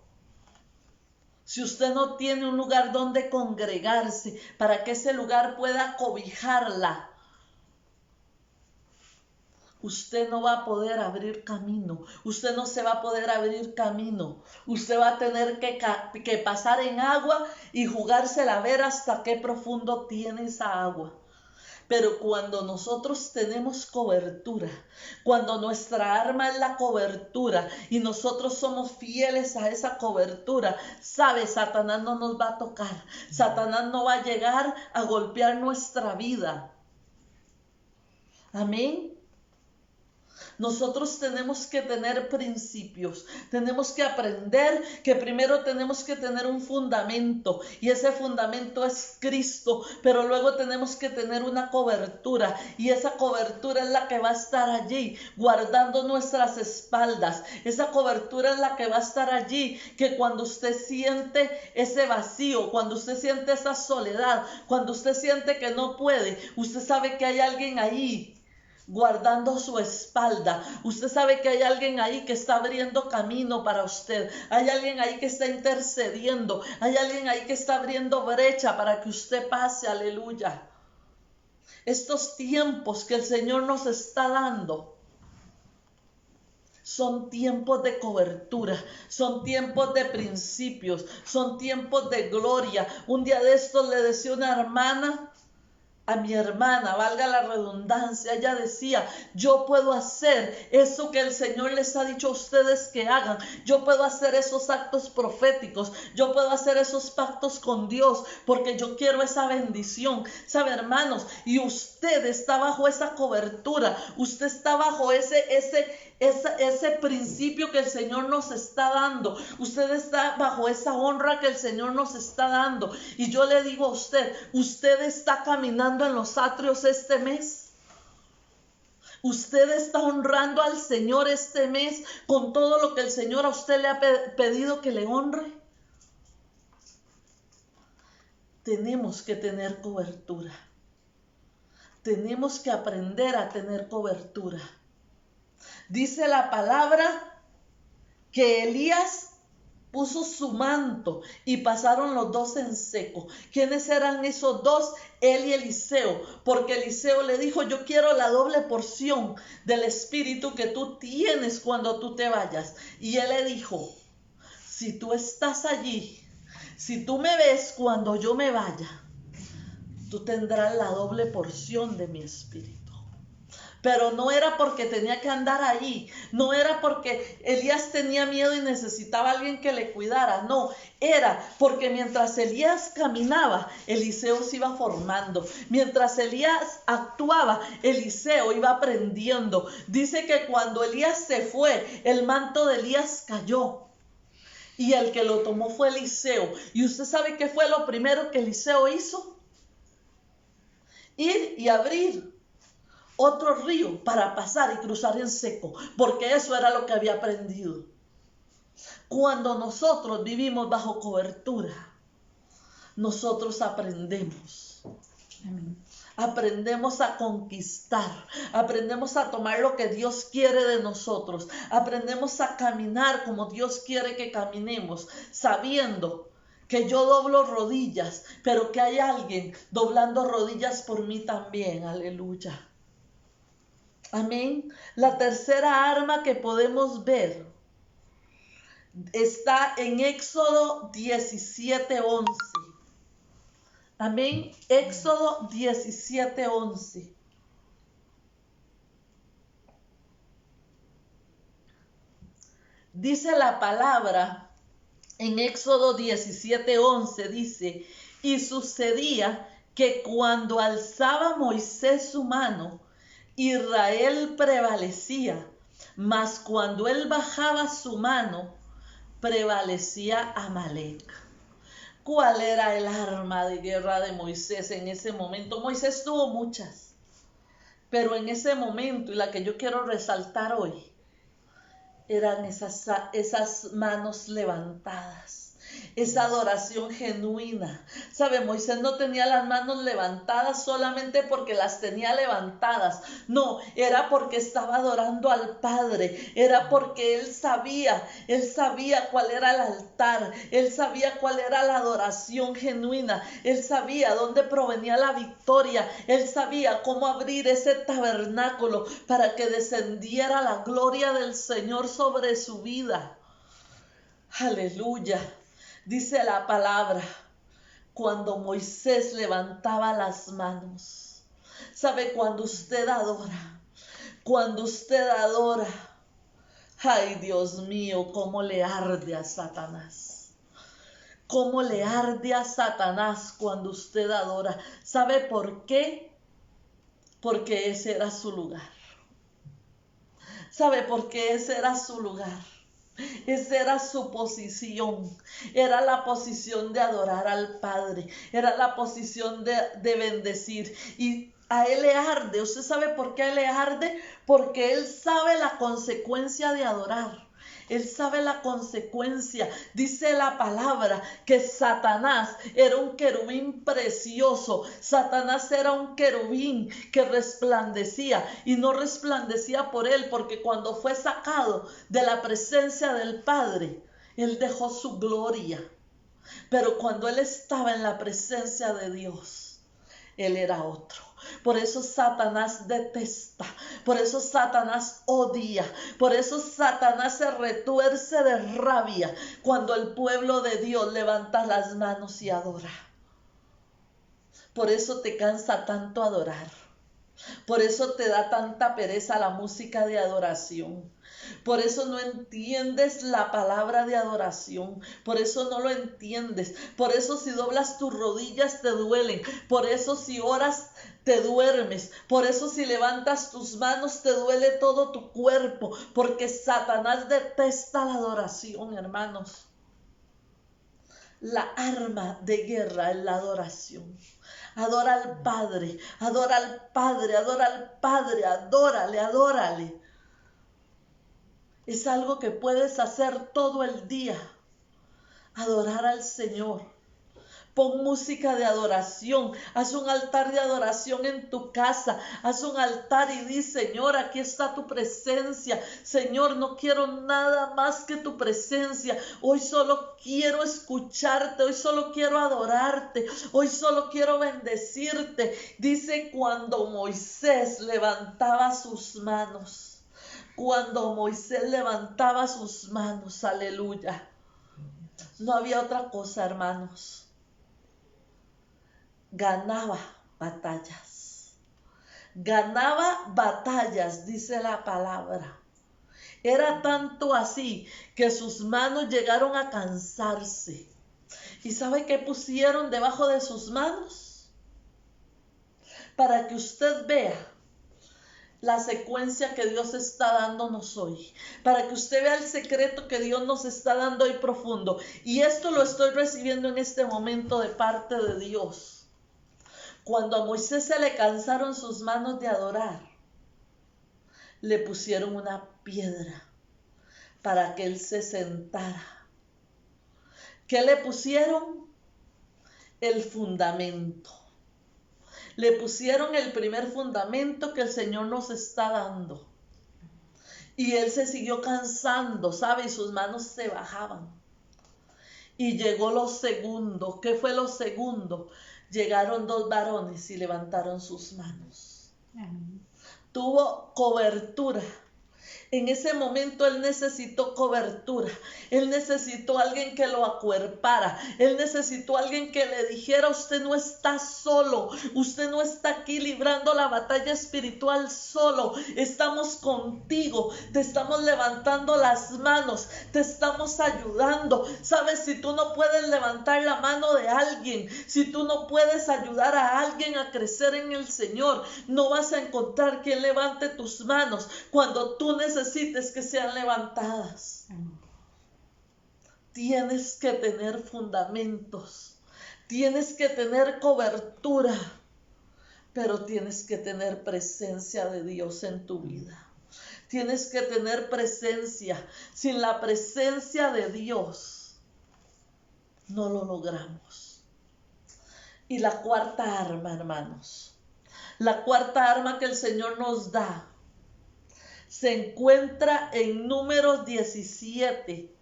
si usted no tiene un lugar donde congregarse para que ese lugar pueda cobijarla, usted no va a poder abrir camino, usted no se va a poder abrir camino, usted va a tener que pasar en agua y jugársela a ver hasta qué profundo tiene esa agua. Pero cuando nosotros tenemos cobertura, cuando nuestra arma es la cobertura y nosotros somos fieles a esa cobertura, sabe, Satanás no nos va a tocar. Satanás no va a llegar a golpear nuestra vida. Amén. Nosotros tenemos que tener principios, tenemos que aprender que primero tenemos que tener un fundamento y ese fundamento es Cristo, pero luego tenemos que tener una cobertura y esa cobertura es la que va a estar allí guardando nuestras espaldas. Esa cobertura es la que va a estar allí, que cuando usted siente ese vacío, cuando usted siente esa soledad, cuando usted siente que no puede, usted sabe que hay alguien ahí guardando su espalda. Usted sabe que hay alguien ahí que está abriendo camino para usted. Hay alguien ahí que está intercediendo. Hay alguien ahí que está abriendo brecha para que usted pase. Aleluya. Estos tiempos que el Señor nos está dando son tiempos de cobertura, son tiempos de principios, son tiempos de gloria. Un día de estos le decía una hermana, a mi hermana, valga la redundancia, ella decía, yo puedo hacer eso que el Señor les ha dicho a ustedes que hagan, yo puedo hacer esos actos proféticos, yo puedo hacer esos pactos con Dios, porque yo quiero esa bendición, ¿sabe, hermanos? Y usted está bajo esa cobertura, usted está bajo ese principio que el Señor nos está dando, usted está bajo esa honra que el Señor nos está dando, y yo le digo a usted, usted está caminando en los atrios este mes. Usted está honrando al Señor este mes con todo lo que el Señor a usted le ha pedido que le honre. Tenemos que tener cobertura. Tenemos que aprender a tener cobertura. Dice la palabra que Elías puso su manto y pasaron los dos en seco. ¿Quiénes eran esos dos? Él y Eliseo, porque Eliseo le dijo, yo quiero la doble porción del espíritu que tú tienes cuando tú te vayas. Y él le dijo, si tú estás allí, si tú me ves cuando yo me vaya, tú tendrás la doble porción de mi espíritu. Pero no era porque tenía que andar ahí, no era porque Elías tenía miedo y necesitaba a alguien que le cuidara, no, era porque mientras Elías caminaba, Eliseo se iba formando, mientras Elías actuaba, Eliseo iba aprendiendo. Dice que cuando Elías se fue, el manto de Elías cayó y el que lo tomó fue Eliseo. ¿Y usted sabe qué fue lo primero que Eliseo hizo? Ir y abrir otro río para pasar y cruzar en seco, porque eso era lo que había aprendido. Cuando nosotros vivimos bajo cobertura, nosotros aprendemos. Aprendemos a conquistar, aprendemos a tomar lo que Dios quiere de nosotros, aprendemos a caminar como Dios quiere que caminemos, sabiendo que yo doblo rodillas, pero que hay alguien doblando rodillas por mí también. Aleluya. Amén. La tercera arma que podemos ver está en Éxodo 17:11. Amén. Éxodo 17:11. Dice la palabra en Éxodo 17:11, dice, y sucedía que cuando alzaba Moisés su mano, Israel prevalecía, mas cuando él bajaba su mano, prevalecía Amalec. ¿Cuál era el arma de guerra de Moisés en ese momento? Moisés tuvo muchas, pero en ese momento, y la que yo quiero resaltar hoy, eran esas manos levantadas. Esa adoración genuina. ¿Sabe? Moisés no tenía las manos levantadas solamente porque las tenía levantadas. No, era porque estaba adorando al Padre. Era porque él sabía cuál era el altar. Él sabía cuál era la adoración genuina. Él sabía dónde provenía la victoria. Él sabía cómo abrir ese tabernáculo para que descendiera la gloria del Señor sobre su vida. Aleluya. Dice la palabra, cuando Moisés levantaba las manos, ¿Sabe? Cuando usted adora, ay Dios mío, cómo le arde a Satanás. Cómo le arde a Satanás cuando usted adora. ¿Sabe por qué? Porque ese era su lugar. ¿Sabe por qué ese era su lugar? Esa era su posición, era la posición de adorar al Padre, era la posición de bendecir. Y a él le arde. ¿Usted sabe por qué a él le arde? Porque él sabe la consecuencia de adorar. Él sabe la consecuencia. Dice la palabra que Satanás era un querubín precioso. Satanás era un querubín que resplandecía, y no resplandecía por él, porque cuando fue sacado de la presencia del Padre, él dejó su gloria. Pero cuando él estaba en la presencia de Dios, él era otro. Por eso Satanás detesta, por eso Satanás odia, por eso Satanás se retuerce de rabia cuando el pueblo de Dios levanta las manos y adora. Por eso te cansa tanto adorar. Por eso te da tanta pereza la música de adoración. Por eso no entiendes la palabra de adoración. Por eso no lo entiendes. Por eso si doblas tus rodillas te duelen. Por eso si oras te duermes. Por eso si levantas tus manos te duele todo tu cuerpo. Porque Satanás detesta la adoración, hermanos. La arma de guerra es la adoración. Adora al Padre, adora al Padre, adora al Padre, adórale, adórale. Es algo que puedes hacer todo el día. Adorar al Señor. Pon música de adoración. Haz un altar de adoración en tu casa. Haz un altar y di: Señor, aquí está tu presencia. Señor, no quiero nada más que tu presencia. Hoy solo quiero escucharte. Hoy solo quiero adorarte. Hoy solo quiero bendecirte. Dice: cuando Moisés levantaba sus manos. Cuando Moisés levantaba sus manos. Aleluya. No había otra cosa, hermanos. Ganaba batallas. Ganaba batallas, dice la palabra. Era tanto así que sus manos llegaron a cansarse. ¿Y sabe qué pusieron debajo de sus manos? Para que usted vea la secuencia que Dios está dándonos hoy, para que usted vea el secreto que Dios nos está dando hoy profundo. Y esto lo estoy recibiendo en este momento de parte de Dios. Cuando a Moisés se le cansaron sus manos de adorar, le pusieron una piedra para que él se sentara. ¿Qué le pusieron? El fundamento. Le pusieron el primer fundamento que el Señor nos está dando. Y él se siguió cansando, ¿sabe? Y sus manos se bajaban. Y llegó lo segundo. ¿Qué fue lo segundo? Llegaron dos varones y levantaron sus manos. Tuvo cobertura. En ese momento él necesitó cobertura. Él necesitó alguien que lo acuerpara. Él necesitó alguien que le dijera: usted no está solo. Usted no está aquí librando la batalla espiritual solo. Estamos contigo. Te estamos levantando las manos. Te estamos ayudando. Sabes, si tú no puedes levantar la mano de alguien, si tú no puedes ayudar a alguien a crecer en el Señor, no vas a encontrar quien levante tus manos cuando tú necesites que sean levantadas. Tienes que tener fundamentos, tienes que tener cobertura, pero tienes que tener presencia de Dios en tu vida. Tienes que tener presencia. Sin la presencia de Dios no lo logramos. Y la cuarta arma, hermanos, la cuarta arma que el Señor nos da se encuentra en Números 17.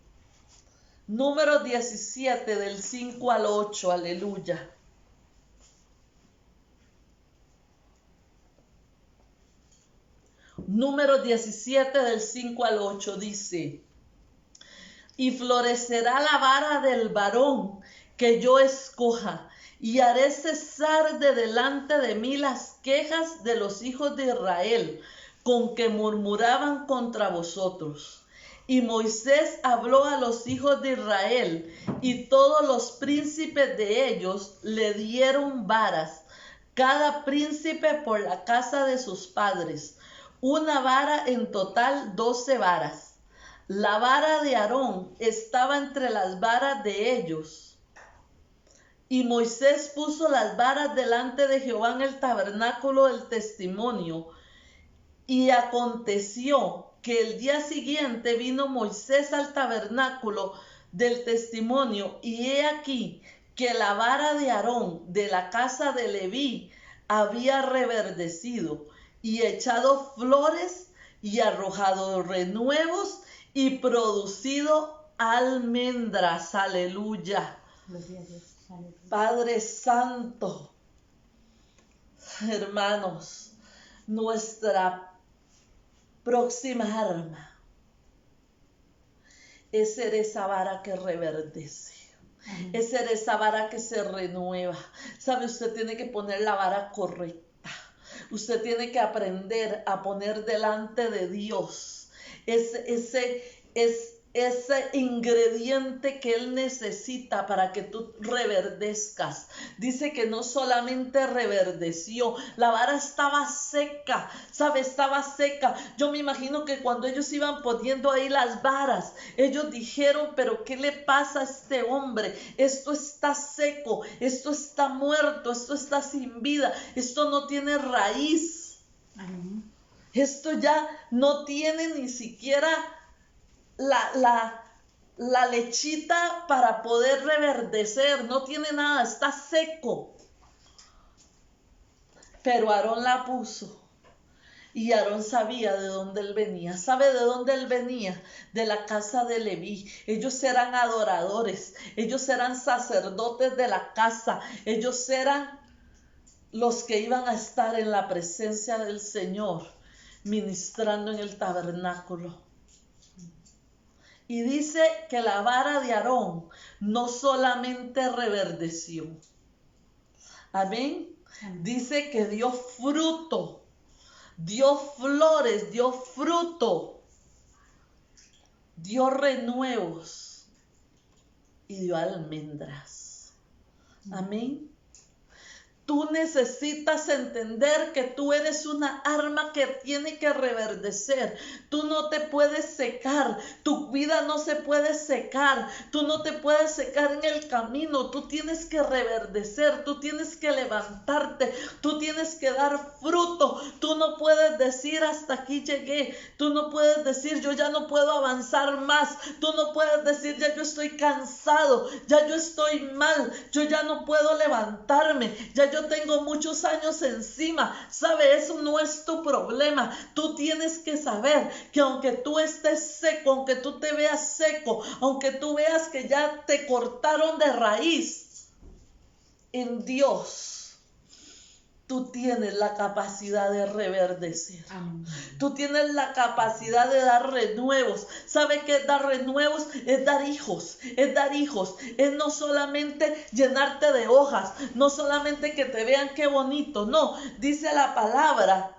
Números 17 del 5 al 8. Aleluya. Números 17 del 5 al 8 dice: y florecerá la vara del varón que yo escoja, y haré cesar de delante de mí las quejas de los hijos de Israel, con que murmuraban contra vosotros. Y Moisés habló a los hijos de Israel, y todos los príncipes de ellos le dieron varas, cada príncipe por la casa de sus padres, una vara, en total 12 varas. La vara de Aarón estaba entre las varas de ellos. Y Moisés puso las varas delante de Jehová en el tabernáculo del testimonio. Y aconteció que el día siguiente vino Moisés al tabernáculo del testimonio, y he aquí que la vara de Aarón de la casa de Leví había reverdecido y echado flores y arrojado renuevos y producido almendras. Aleluya. Padre Santo, hermanos, nuestra próxima arma es ser esa vara que reverdece, es ser esa vara que se renueva. Sabe, usted tiene que poner la vara correcta. Usted tiene que aprender a poner delante de Dios ese ingrediente que Él necesita para que tú reverdezcas. Dice que no solamente reverdeció, la vara estaba seca, ¿sabe? Estaba seca. Yo me imagino que cuando ellos iban poniendo ahí las varas, ellos dijeron, pero ¿qué le pasa a este hombre? Esto está seco, esto está muerto, esto está sin vida, esto no tiene raíz. Esto ya no tiene ni siquiera la lechita para poder reverdecer, no tiene nada, está seco. Pero Aarón la puso, y Aarón sabía de dónde él venía. ¿Sabe de dónde él venía? De la casa de Leví. Ellos eran adoradores, ellos eran sacerdotes de la casa, ellos eran los que iban a estar en la presencia del Señor, ministrando en el tabernáculo. Y dice que la vara de Aarón no solamente reverdeció. Amén. Dice que dio fruto, dio flores, dio fruto, dio renuevos y dio almendras. Amén. Tú necesitas entender que tú eres una arma que tiene que reverdecer. Tú no te puedes secar. Tu vida no se puede secar. Tú no te puedes secar en el camino. Tú tienes que reverdecer. Tú tienes que levantarte. Tú tienes que dar fruto. Tú no puedes decir hasta aquí llegué. Tú no puedes decir yo ya no puedo avanzar más. Tú no puedes decir ya yo estoy cansado. Ya yo estoy mal. Yo ya no puedo levantarme. Ya yo tengo muchos años encima. ¿Sabe? Eso no es tu problema. Tú tienes que saber que aunque tú estés seco, aunque tú te veas seco, aunque tú veas que ya te cortaron de raíz, en Dios tú tienes la capacidad de reverdecer. Amén. Tú tienes la capacidad de dar renuevos. ¿Sabe qué es dar renuevos? Es dar hijos. Es dar hijos. Es no solamente llenarte de hojas. No solamente que te vean qué bonito. No, dice la palabra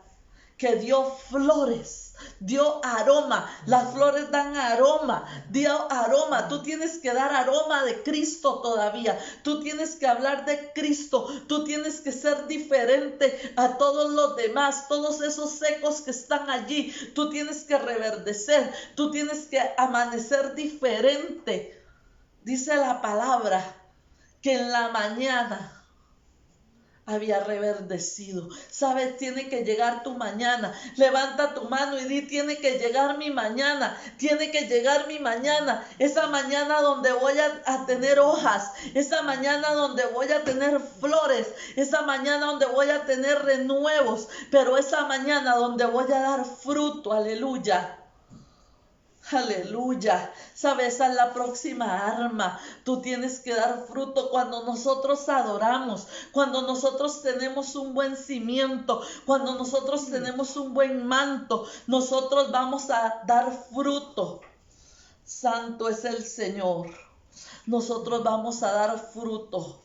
que dio flores. Dio aroma. Las flores dan aroma. Dio aroma. Tú tienes que dar aroma de Cristo todavía. Tú tienes que hablar de Cristo. Tú tienes que ser diferente a todos los demás. Todos esos secos que están allí. Tú tienes que reverdecer. Tú tienes que amanecer diferente. Dice la palabra que en la mañana había reverdecido. ¿Sabes? Tiene que llegar tu mañana. Levanta tu mano y di, tiene que llegar mi mañana. Tiene que llegar mi mañana. Esa mañana donde voy a tener hojas. Esa mañana donde voy a tener flores. Esa mañana donde voy a tener renuevos. Pero esa mañana donde voy a dar fruto. Aleluya. Aleluya. ¿Sabes? Esa es la próxima arma. Tú tienes que dar fruto cuando nosotros adoramos, cuando nosotros tenemos un buen cimiento, cuando nosotros tenemos un buen manto, nosotros vamos a dar fruto. Santo es el Señor. Nosotros vamos a dar fruto.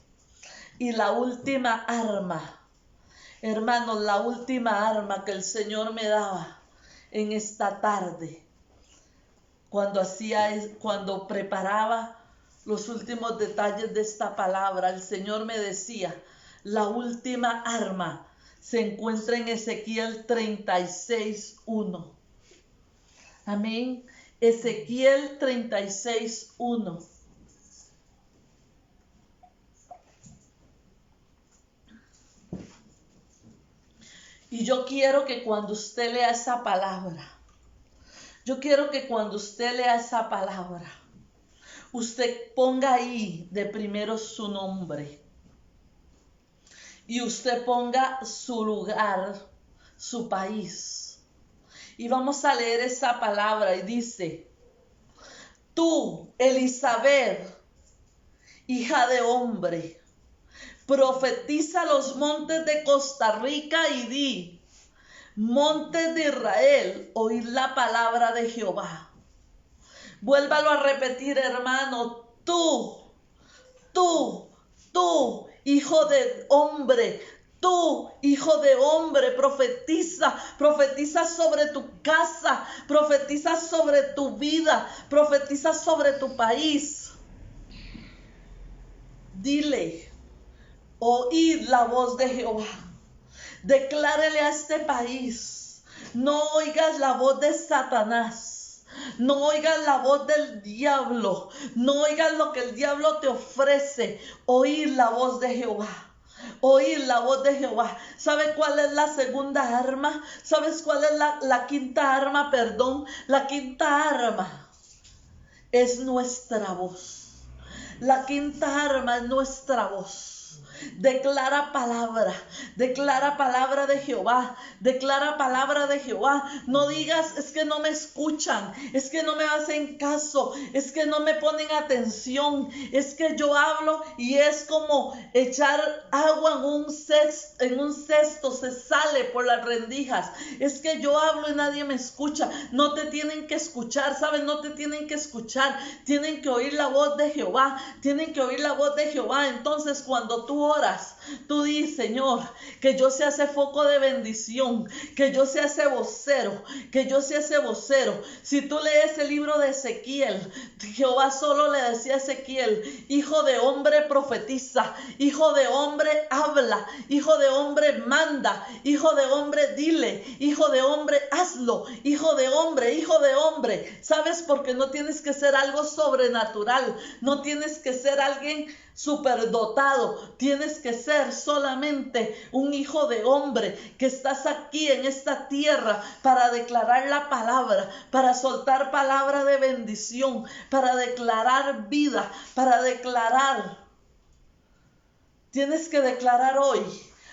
Y la última arma, hermanos, la última arma que el Señor me daba en esta tarde, cuando preparaba los últimos detalles de esta palabra, el Señor me decía, la última arma se encuentra en Ezequiel 36:1. Amén. Ezequiel 36:1. Y yo quiero que cuando usted lea esa palabra, usted ponga ahí de primero su nombre. Y usted ponga su lugar, su país. Y vamos a leer esa palabra y dice, tú, Elizabeth, hija de hombre, profetiza a los montes de Costa Rica y di, montes de Israel, oíd la palabra de Jehová. Vuélvalo a repetir, hermano, tú, hijo de hombre, tú, hijo de hombre, profetiza sobre tu casa, profetiza sobre tu vida, profetiza sobre tu país. Dile, oíd la voz de Jehová. Declárele a este país, no oigas la voz de Satanás. No oigas la voz del diablo. No oigas lo que el diablo te ofrece. Oír la voz de Jehová. Oír la voz de Jehová. ¿Sabe cuál es la segunda arma? ¿Sabes cuál es la quinta arma? Perdón. La quinta arma es nuestra voz. La quinta arma es nuestra voz. Declara palabra de Jehová, declara palabra de Jehová. No digas, es que no me escuchan, es que no me hacen caso, es que no me ponen atención, es que yo hablo y es como echar agua en un cesto, se sale por las rendijas. Es que yo hablo y nadie me escucha. No te tienen que escuchar, ¿sabes? No te tienen que escuchar, tienen que oír la voz de Jehová, tienen que oír la voz de Jehová. Entonces cuando tú oras, tú dices, Señor, que yo sea ese foco de bendición, que yo sea ese vocero, Si tú lees el libro de Ezequiel, Jehová solo le decía a Ezequiel, hijo de hombre profetiza, hijo de hombre habla, hijo de hombre manda, hijo de hombre dile, hijo de hombre hazlo, hijo de hombre. ¿Sabes? Porque no tienes que ser algo sobrenatural, no tienes que ser alguien superdotado, tienes que ser solamente un hijo de hombre que estás aquí en esta tierra para declarar la palabra, para soltar palabra de bendición, para declarar vida, tienes que declarar hoy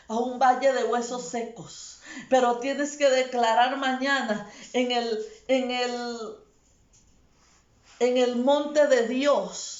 a un valle de huesos secos, pero tienes que declarar mañana en el monte de Dios,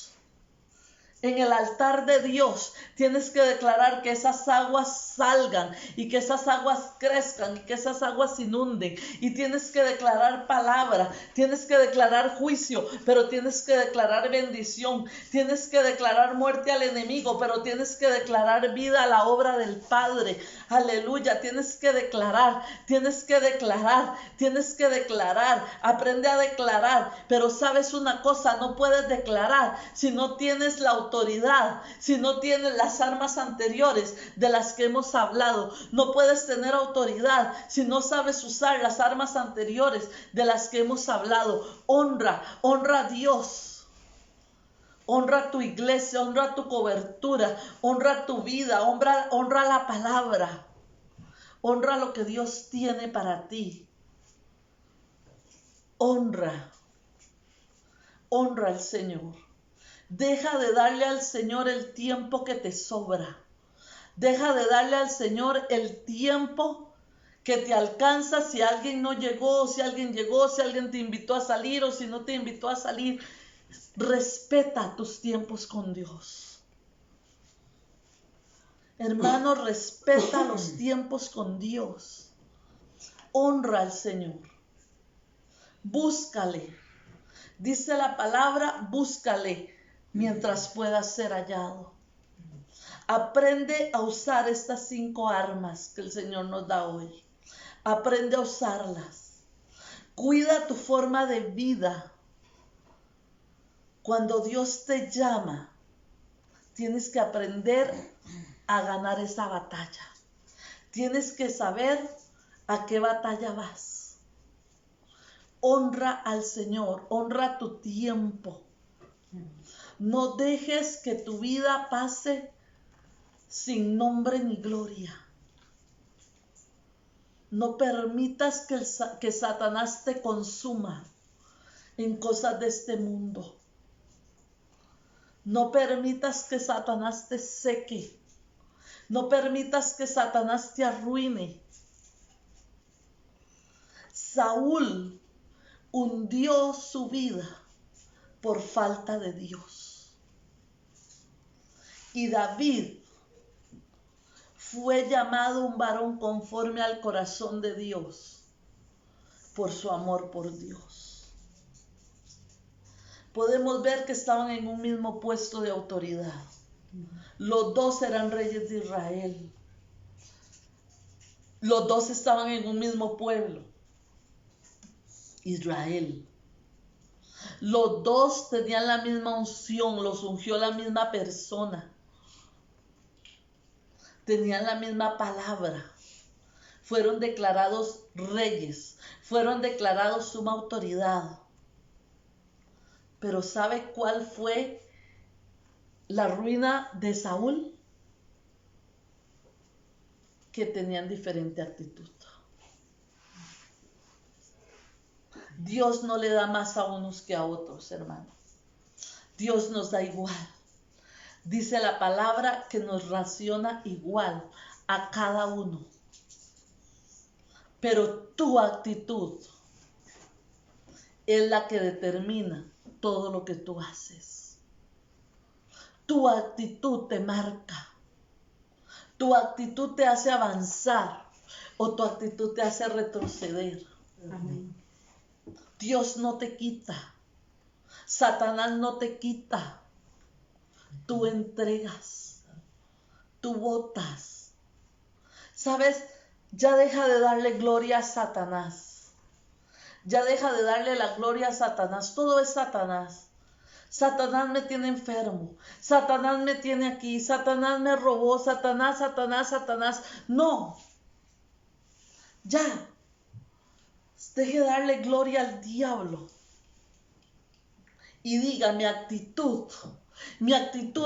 en el altar de Dios. Tienes que declarar que esas aguas salgan y que esas aguas crezcan y que esas aguas inunden. Y tienes que declarar palabra, tienes que declarar juicio, pero tienes que declarar bendición. Tienes que declarar muerte al enemigo, pero tienes que declarar vida a la obra del Padre. Aleluya, tienes que declarar. Aprende a declarar, pero sabes una cosa, no puedes declarar si no tienes la autoridad, si no tienes las armas anteriores de las que hemos hablado. No puedes tener autoridad si no sabes usar las armas anteriores de las que hemos hablado. Honra a Dios. Honra tu iglesia, honra tu cobertura, honra tu vida, honra la palabra. Honra lo que Dios tiene para ti. Honra al Señor. Deja de darle al Señor el tiempo que te sobra. Deja de darle al Señor el tiempo que te alcanza. Si alguien no llegó, si alguien llegó, si alguien te invitó a salir o si no te invitó a salir. Respeta tus tiempos con Dios. Hermano, respeta los tiempos con Dios. Honra al Señor. Búscale. Dice la palabra, búscale mientras pueda ser hallado. Aprende a usar estas 5 armas que el Señor nos da hoy. Aprende a usarlas. Cuida tu forma de vida. Cuando Dios te llama, tienes que aprender a ganar esa batalla. Tienes que saber a qué batalla vas. Honra al Señor, honra tu tiempo. No dejes que tu vida pase sin nombre ni gloria. No permitas que Satanás te consuma en cosas de este mundo. No permitas que Satanás te seque. No permitas que Satanás te arruine. Saúl hundió su vida por falta de Dios. Y David fue llamado un varón conforme al corazón de Dios por su amor por Dios. Podemos ver que estaban en un mismo puesto de autoridad. Los dos eran reyes de Israel. Los dos estaban en un mismo pueblo, Israel. Los dos tenían la misma unción, los ungió la misma persona. Tenían la misma palabra. Fueron declarados reyes, fueron declarados suma autoridad. Pero ¿sabe cuál fue la ruina de Saúl? Que tenían diferente actitud. Dios no le da más a unos que a otros, hermanos. Dios nos da igual. Dice la palabra que nos raciona igual a cada uno. Pero tu actitud es la que determina todo lo que tú haces. Tu actitud te marca. Tu actitud te hace avanzar o tu actitud te hace retroceder. Amén. Dios no te quita. Satanás no te quita. Tú entregas. Tú votas. ¿Sabes? Ya deja de darle gloria a Satanás. Ya deja de darle la gloria a Satanás. Todo es Satanás. Satanás me tiene enfermo. Satanás me tiene aquí. Satanás me robó. Satanás, Satanás, Satanás. No. Ya. Deje de darle gloria al diablo. Y diga, mi actitud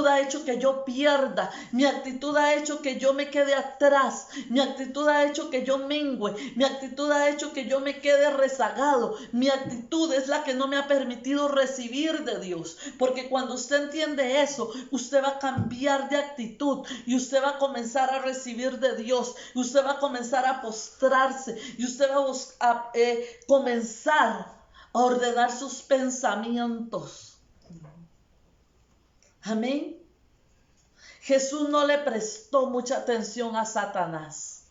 ha hecho que yo pierda, mi actitud ha hecho que yo me quede atrás, mi actitud ha hecho que yo mengüe, mi actitud ha hecho que yo me quede rezagado, mi actitud es la que no me ha permitido recibir de Dios, porque cuando usted entiende eso, usted va a cambiar de actitud y usted va a comenzar a recibir de Dios, y usted va a comenzar a postrarse y usted va a comenzar a ordenar sus pensamientos. Amén. Jesús no le prestó mucha atención a Satanás.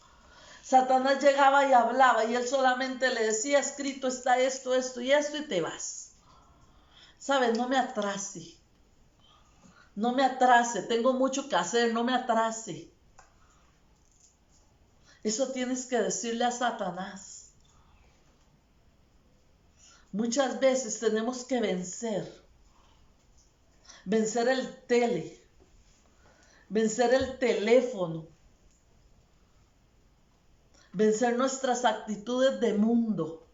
Satanás llegaba y hablaba y él solamente le decía, escrito está esto, esto y esto, y te vas. ¿Sabes? No me atrase. No me atrase. Tengo mucho que hacer. No me atrase. Eso tienes que decirle a Satanás. Muchas veces tenemos que vencer el vencer el teléfono, vencer nuestras actitudes de mundo.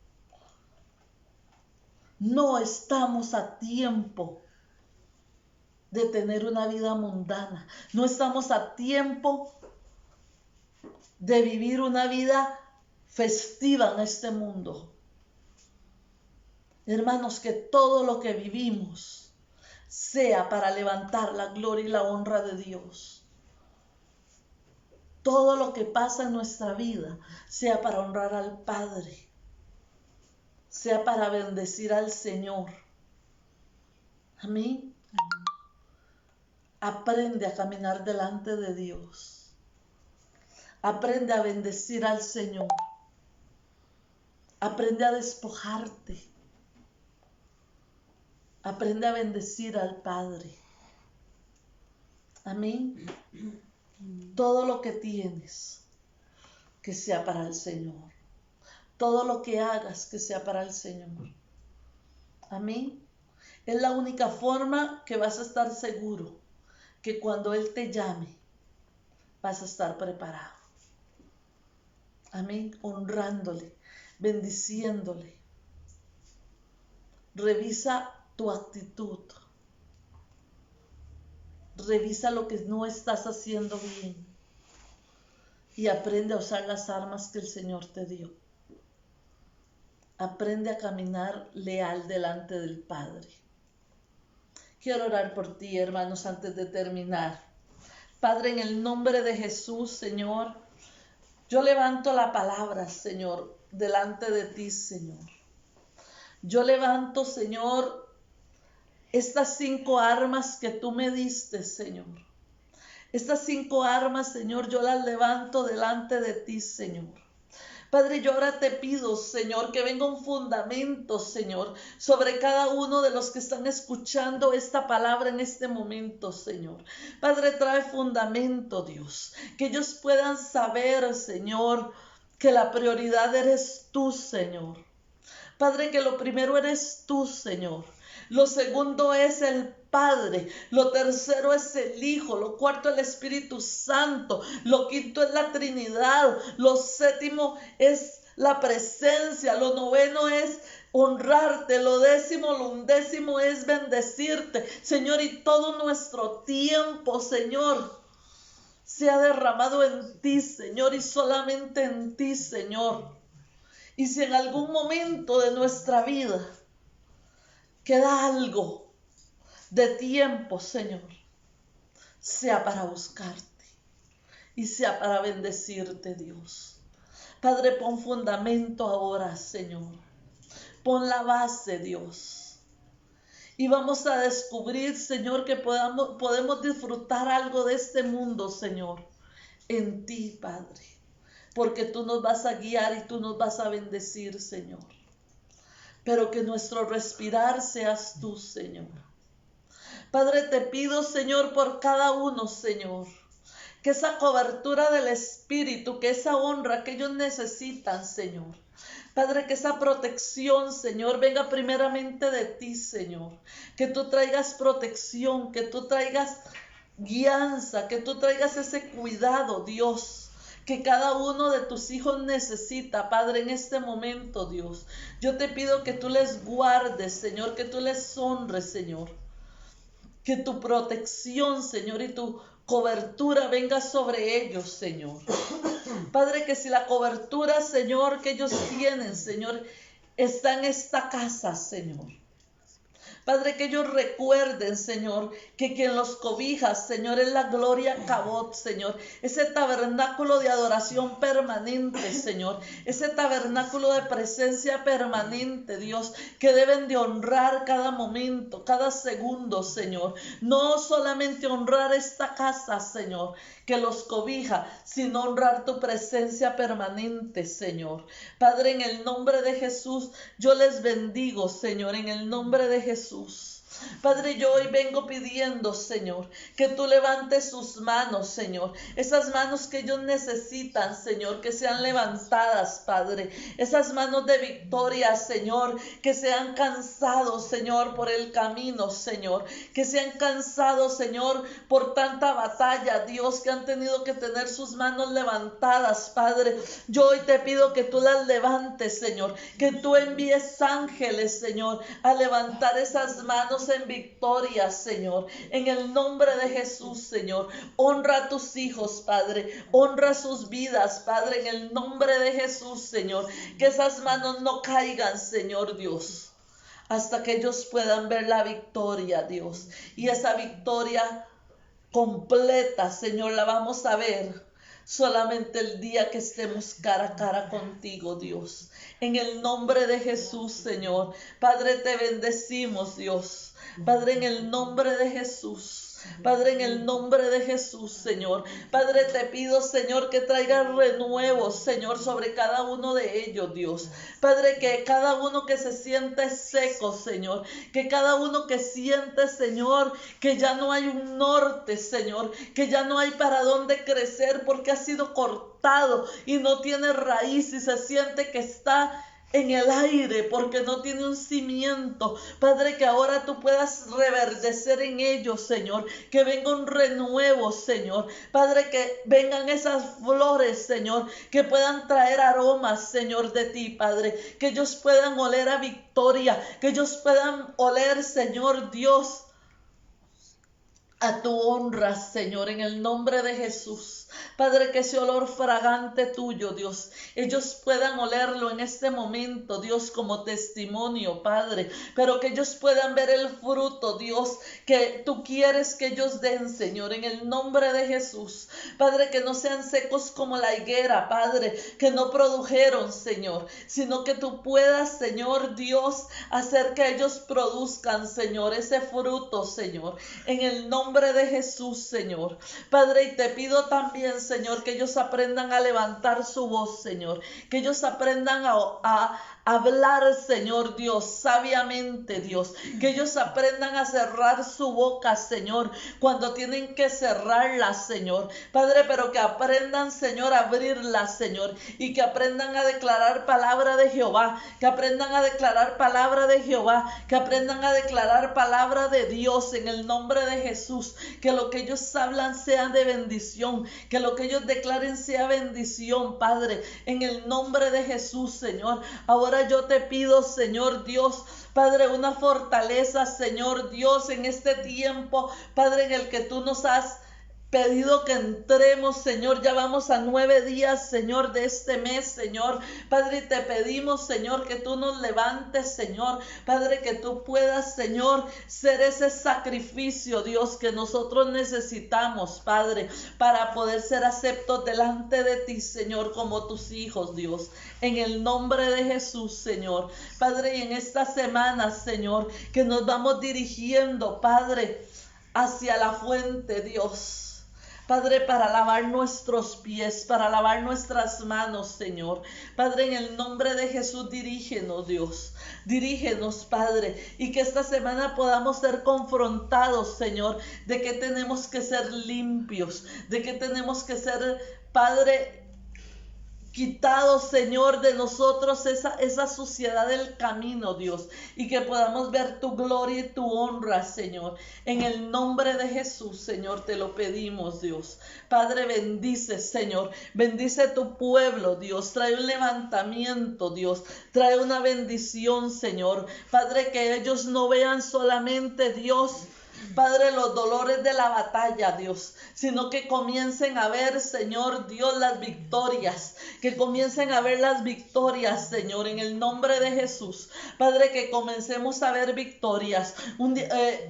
No estamos a tiempo de tener una vida mundana. No estamos a tiempo de vivir una vida festiva en este mundo. Hermanos, que todo lo que vivimos sea para levantar la gloria y la honra de Dios. Todo lo que pasa en nuestra vida sea para honrar al Padre, sea para bendecir al Señor. Amén. Aprende a caminar delante de Dios. Aprende a bendecir al Señor. Aprende a despojarte. Aprende a bendecir al Padre. Amén. Todo lo que tienes, que sea para el Señor. Todo lo que hagas, que sea para el Señor. Amén. Es la única forma que vas a estar seguro que cuando Él te llame, vas a estar preparado. Amén. Honrándole, bendiciéndole. Revisa tu actitud. Revisa lo que no estás haciendo bien. Y aprende a usar las armas que el Señor te dio. Aprende a caminar leal delante del Padre. Quiero orar por ti, hermanos, antes de terminar. Padre, en el nombre de Jesús, Señor, yo levanto la palabra, Señor, delante de ti, Señor. Yo levanto, Señor, estas 5 armas que tú me diste, Señor. Estas 5 armas, Señor, yo las levanto delante de ti, Señor. Padre, yo ahora te pido, Señor, que venga un fundamento, Señor, sobre cada uno de los que están escuchando esta palabra en este momento, Señor. Padre, trae fundamento, Dios, que ellos puedan saber, Señor, que la prioridad eres tú, Señor. Padre, que lo primero eres tú, Señor. Lo segundo es el Padre, lo tercero es el Hijo, lo cuarto el Espíritu Santo, lo quinto es la Trinidad, lo séptimo es la presencia, lo noveno es honrarte, lo décimo, lo undécimo es bendecirte, Señor, y todo nuestro tiempo, Señor, se ha derramado en ti, Señor, y solamente en ti, Señor. Y si en algún momento de nuestra vida queda algo de tiempo, Señor, sea para buscarte y sea para bendecirte, Dios. Padre, pon fundamento ahora, Señor. Pon la base, Dios. Y vamos a descubrir, Señor, que podemos disfrutar algo de este mundo, Señor, en ti, Padre. Porque tú nos vas a guiar y tú nos vas a bendecir, Señor. Pero que nuestro respirar seas tú, Señor. Padre, te pido, Señor, por cada uno, Señor, que esa cobertura del Espíritu, que esa honra que ellos necesitan, Señor. Padre, que esa protección, Señor, venga primeramente de ti, Señor. Que tú traigas protección, que tú traigas guianza, que tú traigas ese cuidado, Dios, que cada uno de tus hijos necesita, Padre, en este momento, Dios. Yo te pido que tú les guardes, Señor, que tú les honres, Señor. Que tu protección, Señor, y tu cobertura venga sobre ellos, Señor. Padre, que si la cobertura, Señor, que ellos tienen, Señor, está en esta casa, Señor. Padre, que ellos recuerden, Señor, que quien los cobija, Señor, es la gloria Cabot, Señor. Ese tabernáculo de adoración permanente, Señor. Ese tabernáculo de presencia permanente, Dios, que deben de honrar cada momento, cada segundo, Señor. No solamente honrar esta casa, Señor, que los cobija, sino honrar tu presencia permanente, Señor. Padre, en el nombre de Jesús, yo les bendigo, Señor, en el nombre de Jesús. Padre, yo hoy vengo pidiendo, Señor, que tú levantes sus manos, Señor, esas manos que ellos necesitan, Señor, que sean levantadas, Padre, esas manos de victoria, Señor, que sean cansados, Señor, por el camino, Señor, que sean cansados, Señor, por tanta batalla, Dios, que han tenido que tener sus manos levantadas, Padre. Yo hoy te pido que tú las levantes, Señor, que tú envíes ángeles, Señor, a levantar esas manos en victoria, Señor, en el nombre de Jesús, Señor. Honra a tus hijos, Padre, honra sus vidas, Padre, en el nombre de Jesús, Señor, que esas manos no caigan, Señor Dios, hasta que ellos puedan ver la victoria, Dios, y esa victoria completa, Señor, la vamos a ver solamente el día que estemos cara a cara contigo, Dios. En el nombre de Jesús, Señor. Padre, te bendecimos, Dios. Padre, en el nombre de Jesús. Padre, en el nombre de Jesús, Señor. Padre, te pido, Señor, que traigas renuevos, Señor, sobre cada uno de ellos, Dios. Padre, que cada uno que se siente seco, Señor, que cada uno que siente, Señor, que ya no hay un norte, Señor, que ya no hay para dónde crecer porque ha sido cortado y no tiene raíz y se siente que está en el aire porque no tiene un cimiento. Padre, que ahora tú puedas reverdecer en ellos, Señor, que venga un renuevo, Señor. Padre, que vengan esas flores, Señor, que puedan traer aromas, Señor, de ti, Padre, que ellos puedan oler a victoria, que ellos puedan oler, Señor Dios, a tu honra, Señor, en el nombre de Jesús. Padre, que ese olor fragante tuyo, Dios, ellos puedan olerlo en este momento, Dios, como testimonio, Padre, pero que ellos puedan ver el fruto, Dios, que tú quieres que ellos den, Señor, en el nombre de Jesús. Padre, que no sean secos como la higuera, Padre, que no produjeron, Señor, sino que tú puedas, Señor Dios, hacer que ellos produzcan, Señor, ese fruto, Señor, en el nombre de Jesús, Señor. Padre, y te pido también, Señor, que ellos aprendan a levantar su voz, Señor, que ellos aprendan a hablar, Señor Dios, sabiamente, Dios, que ellos aprendan a cerrar su boca, Señor, cuando tienen que cerrarla, Señor, Padre, pero que aprendan, Señor, a abrirla, Señor, y que aprendan a declarar palabra de Jehová, que aprendan a declarar palabra de Jehová, que aprendan a declarar palabra de Dios en el nombre de Jesús, que lo que ellos hablan sea de bendición, que lo que ellos declaren sea bendición, Padre, en el nombre de Jesús, Señor. Ahora yo te pido, Señor Dios, Padre, una fortaleza, Señor Dios, en este tiempo, Padre, en el que tú nos has pedido que entremos, Señor. Ya vamos a 9 días, Señor, de este mes, Señor. Padre, te pedimos, Señor, que tú nos levantes, Señor. Padre, que tú puedas, Señor, ser ese sacrificio, Dios, que nosotros necesitamos, Padre, para poder ser aceptos delante de ti, Señor, como tus hijos, Dios. En el nombre de Jesús, Señor. Padre, y en esta semana, Señor, que nos vamos dirigiendo, Padre, hacia la fuente, Dios. Padre, para lavar nuestros pies, para lavar nuestras manos, Señor. Padre, en el nombre de Jesús, dirígenos, Dios. Dirígenos, Padre, y que esta semana podamos ser confrontados, Señor, de que tenemos que ser limpios, de que tenemos que ser, Padre, quitado, Señor, de nosotros esa suciedad del camino, Dios, y que podamos ver tu gloria y tu honra, Señor. En el nombre de Jesús, Señor, te lo pedimos, Dios. Padre, bendice, Señor, bendice tu pueblo, Dios. Trae un levantamiento, Dios. Trae una bendición, Señor. Padre, que ellos no vean solamente, Dios, Padre, los dolores de la batalla, Dios, sino que comiencen a ver, Señor Dios, las victorias, que comiencen a ver las victorias, Señor, en el nombre de Jesús. Padre, que comencemos a ver victorias.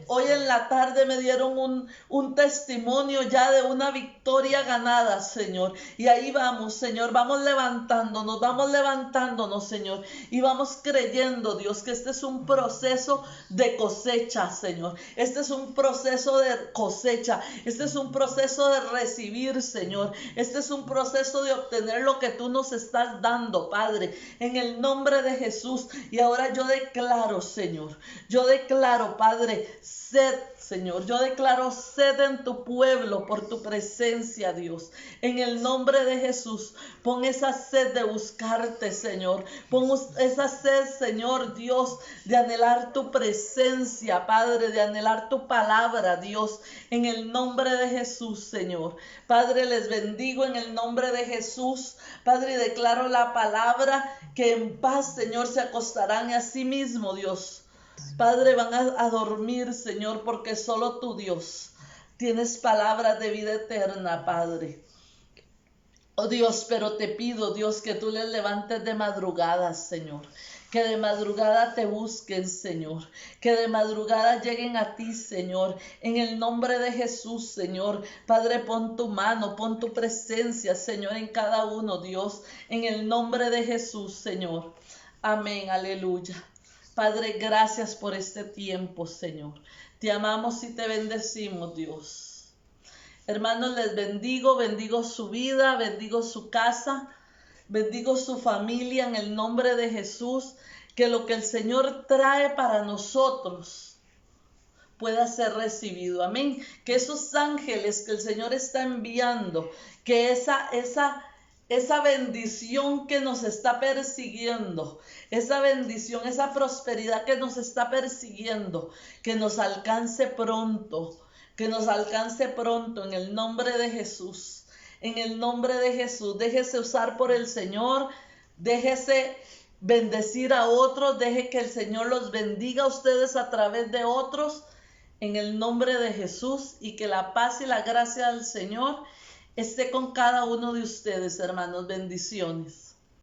Hoy en la tarde me dieron un testimonio ya de una victoria ganada, Señor, y ahí vamos, Señor, vamos levantándonos, Señor, y vamos creyendo, Dios, que este es un proceso de cosecha, Señor. Este es un proceso de cosecha. Este es un proceso de recibir, Señor. Este es un proceso de obtener lo que tú nos estás dando, Padre, en el nombre de Jesús. Y ahora yo declaro, Señor, yo declaro, Padre, sed, Señor, yo declaro sed en tu pueblo por tu presencia, Dios. En el nombre de Jesús, pon esa sed de buscarte, Señor. Pon esa sed, Señor Dios, de anhelar tu presencia, Padre, de anhelar tu palabra, Dios. En el nombre de Jesús, Señor. Padre, les bendigo en el nombre de Jesús. Padre, declaro la palabra que en paz, Señor, se acostarán y así mismo, Dios, Padre, van a dormir, Señor, porque solo tú, Dios, tienes palabras de vida eterna, Padre. Oh Dios, pero te pido, Dios, que tú les levantes de madrugada, Señor. Que de madrugada te busquen, Señor. Que de madrugada lleguen a ti, Señor. En el nombre de Jesús, Señor. Padre, pon tu mano, pon tu presencia, Señor, en cada uno, Dios. En el nombre de Jesús, Señor. Amén, aleluya. Padre, gracias por este tiempo, Señor. Te amamos y te bendecimos, Dios. Hermanos, les bendigo su vida, bendigo su casa, bendigo su familia en el nombre de Jesús. Que lo que el Señor trae para nosotros pueda ser recibido. Amén. Que esos ángeles que el Señor está enviando, que esa bendición que nos está persiguiendo, esa bendición, esa prosperidad que nos está persiguiendo, que nos alcance pronto, en el nombre de Jesús. En el nombre de Jesús, déjese usar por el Señor, déjese bendecir a otros, deje que el Señor los bendiga a ustedes a través de otros, en el nombre de Jesús, y que la paz y la gracia del Señor esté con cada uno de ustedes, hermanos. Bendiciones.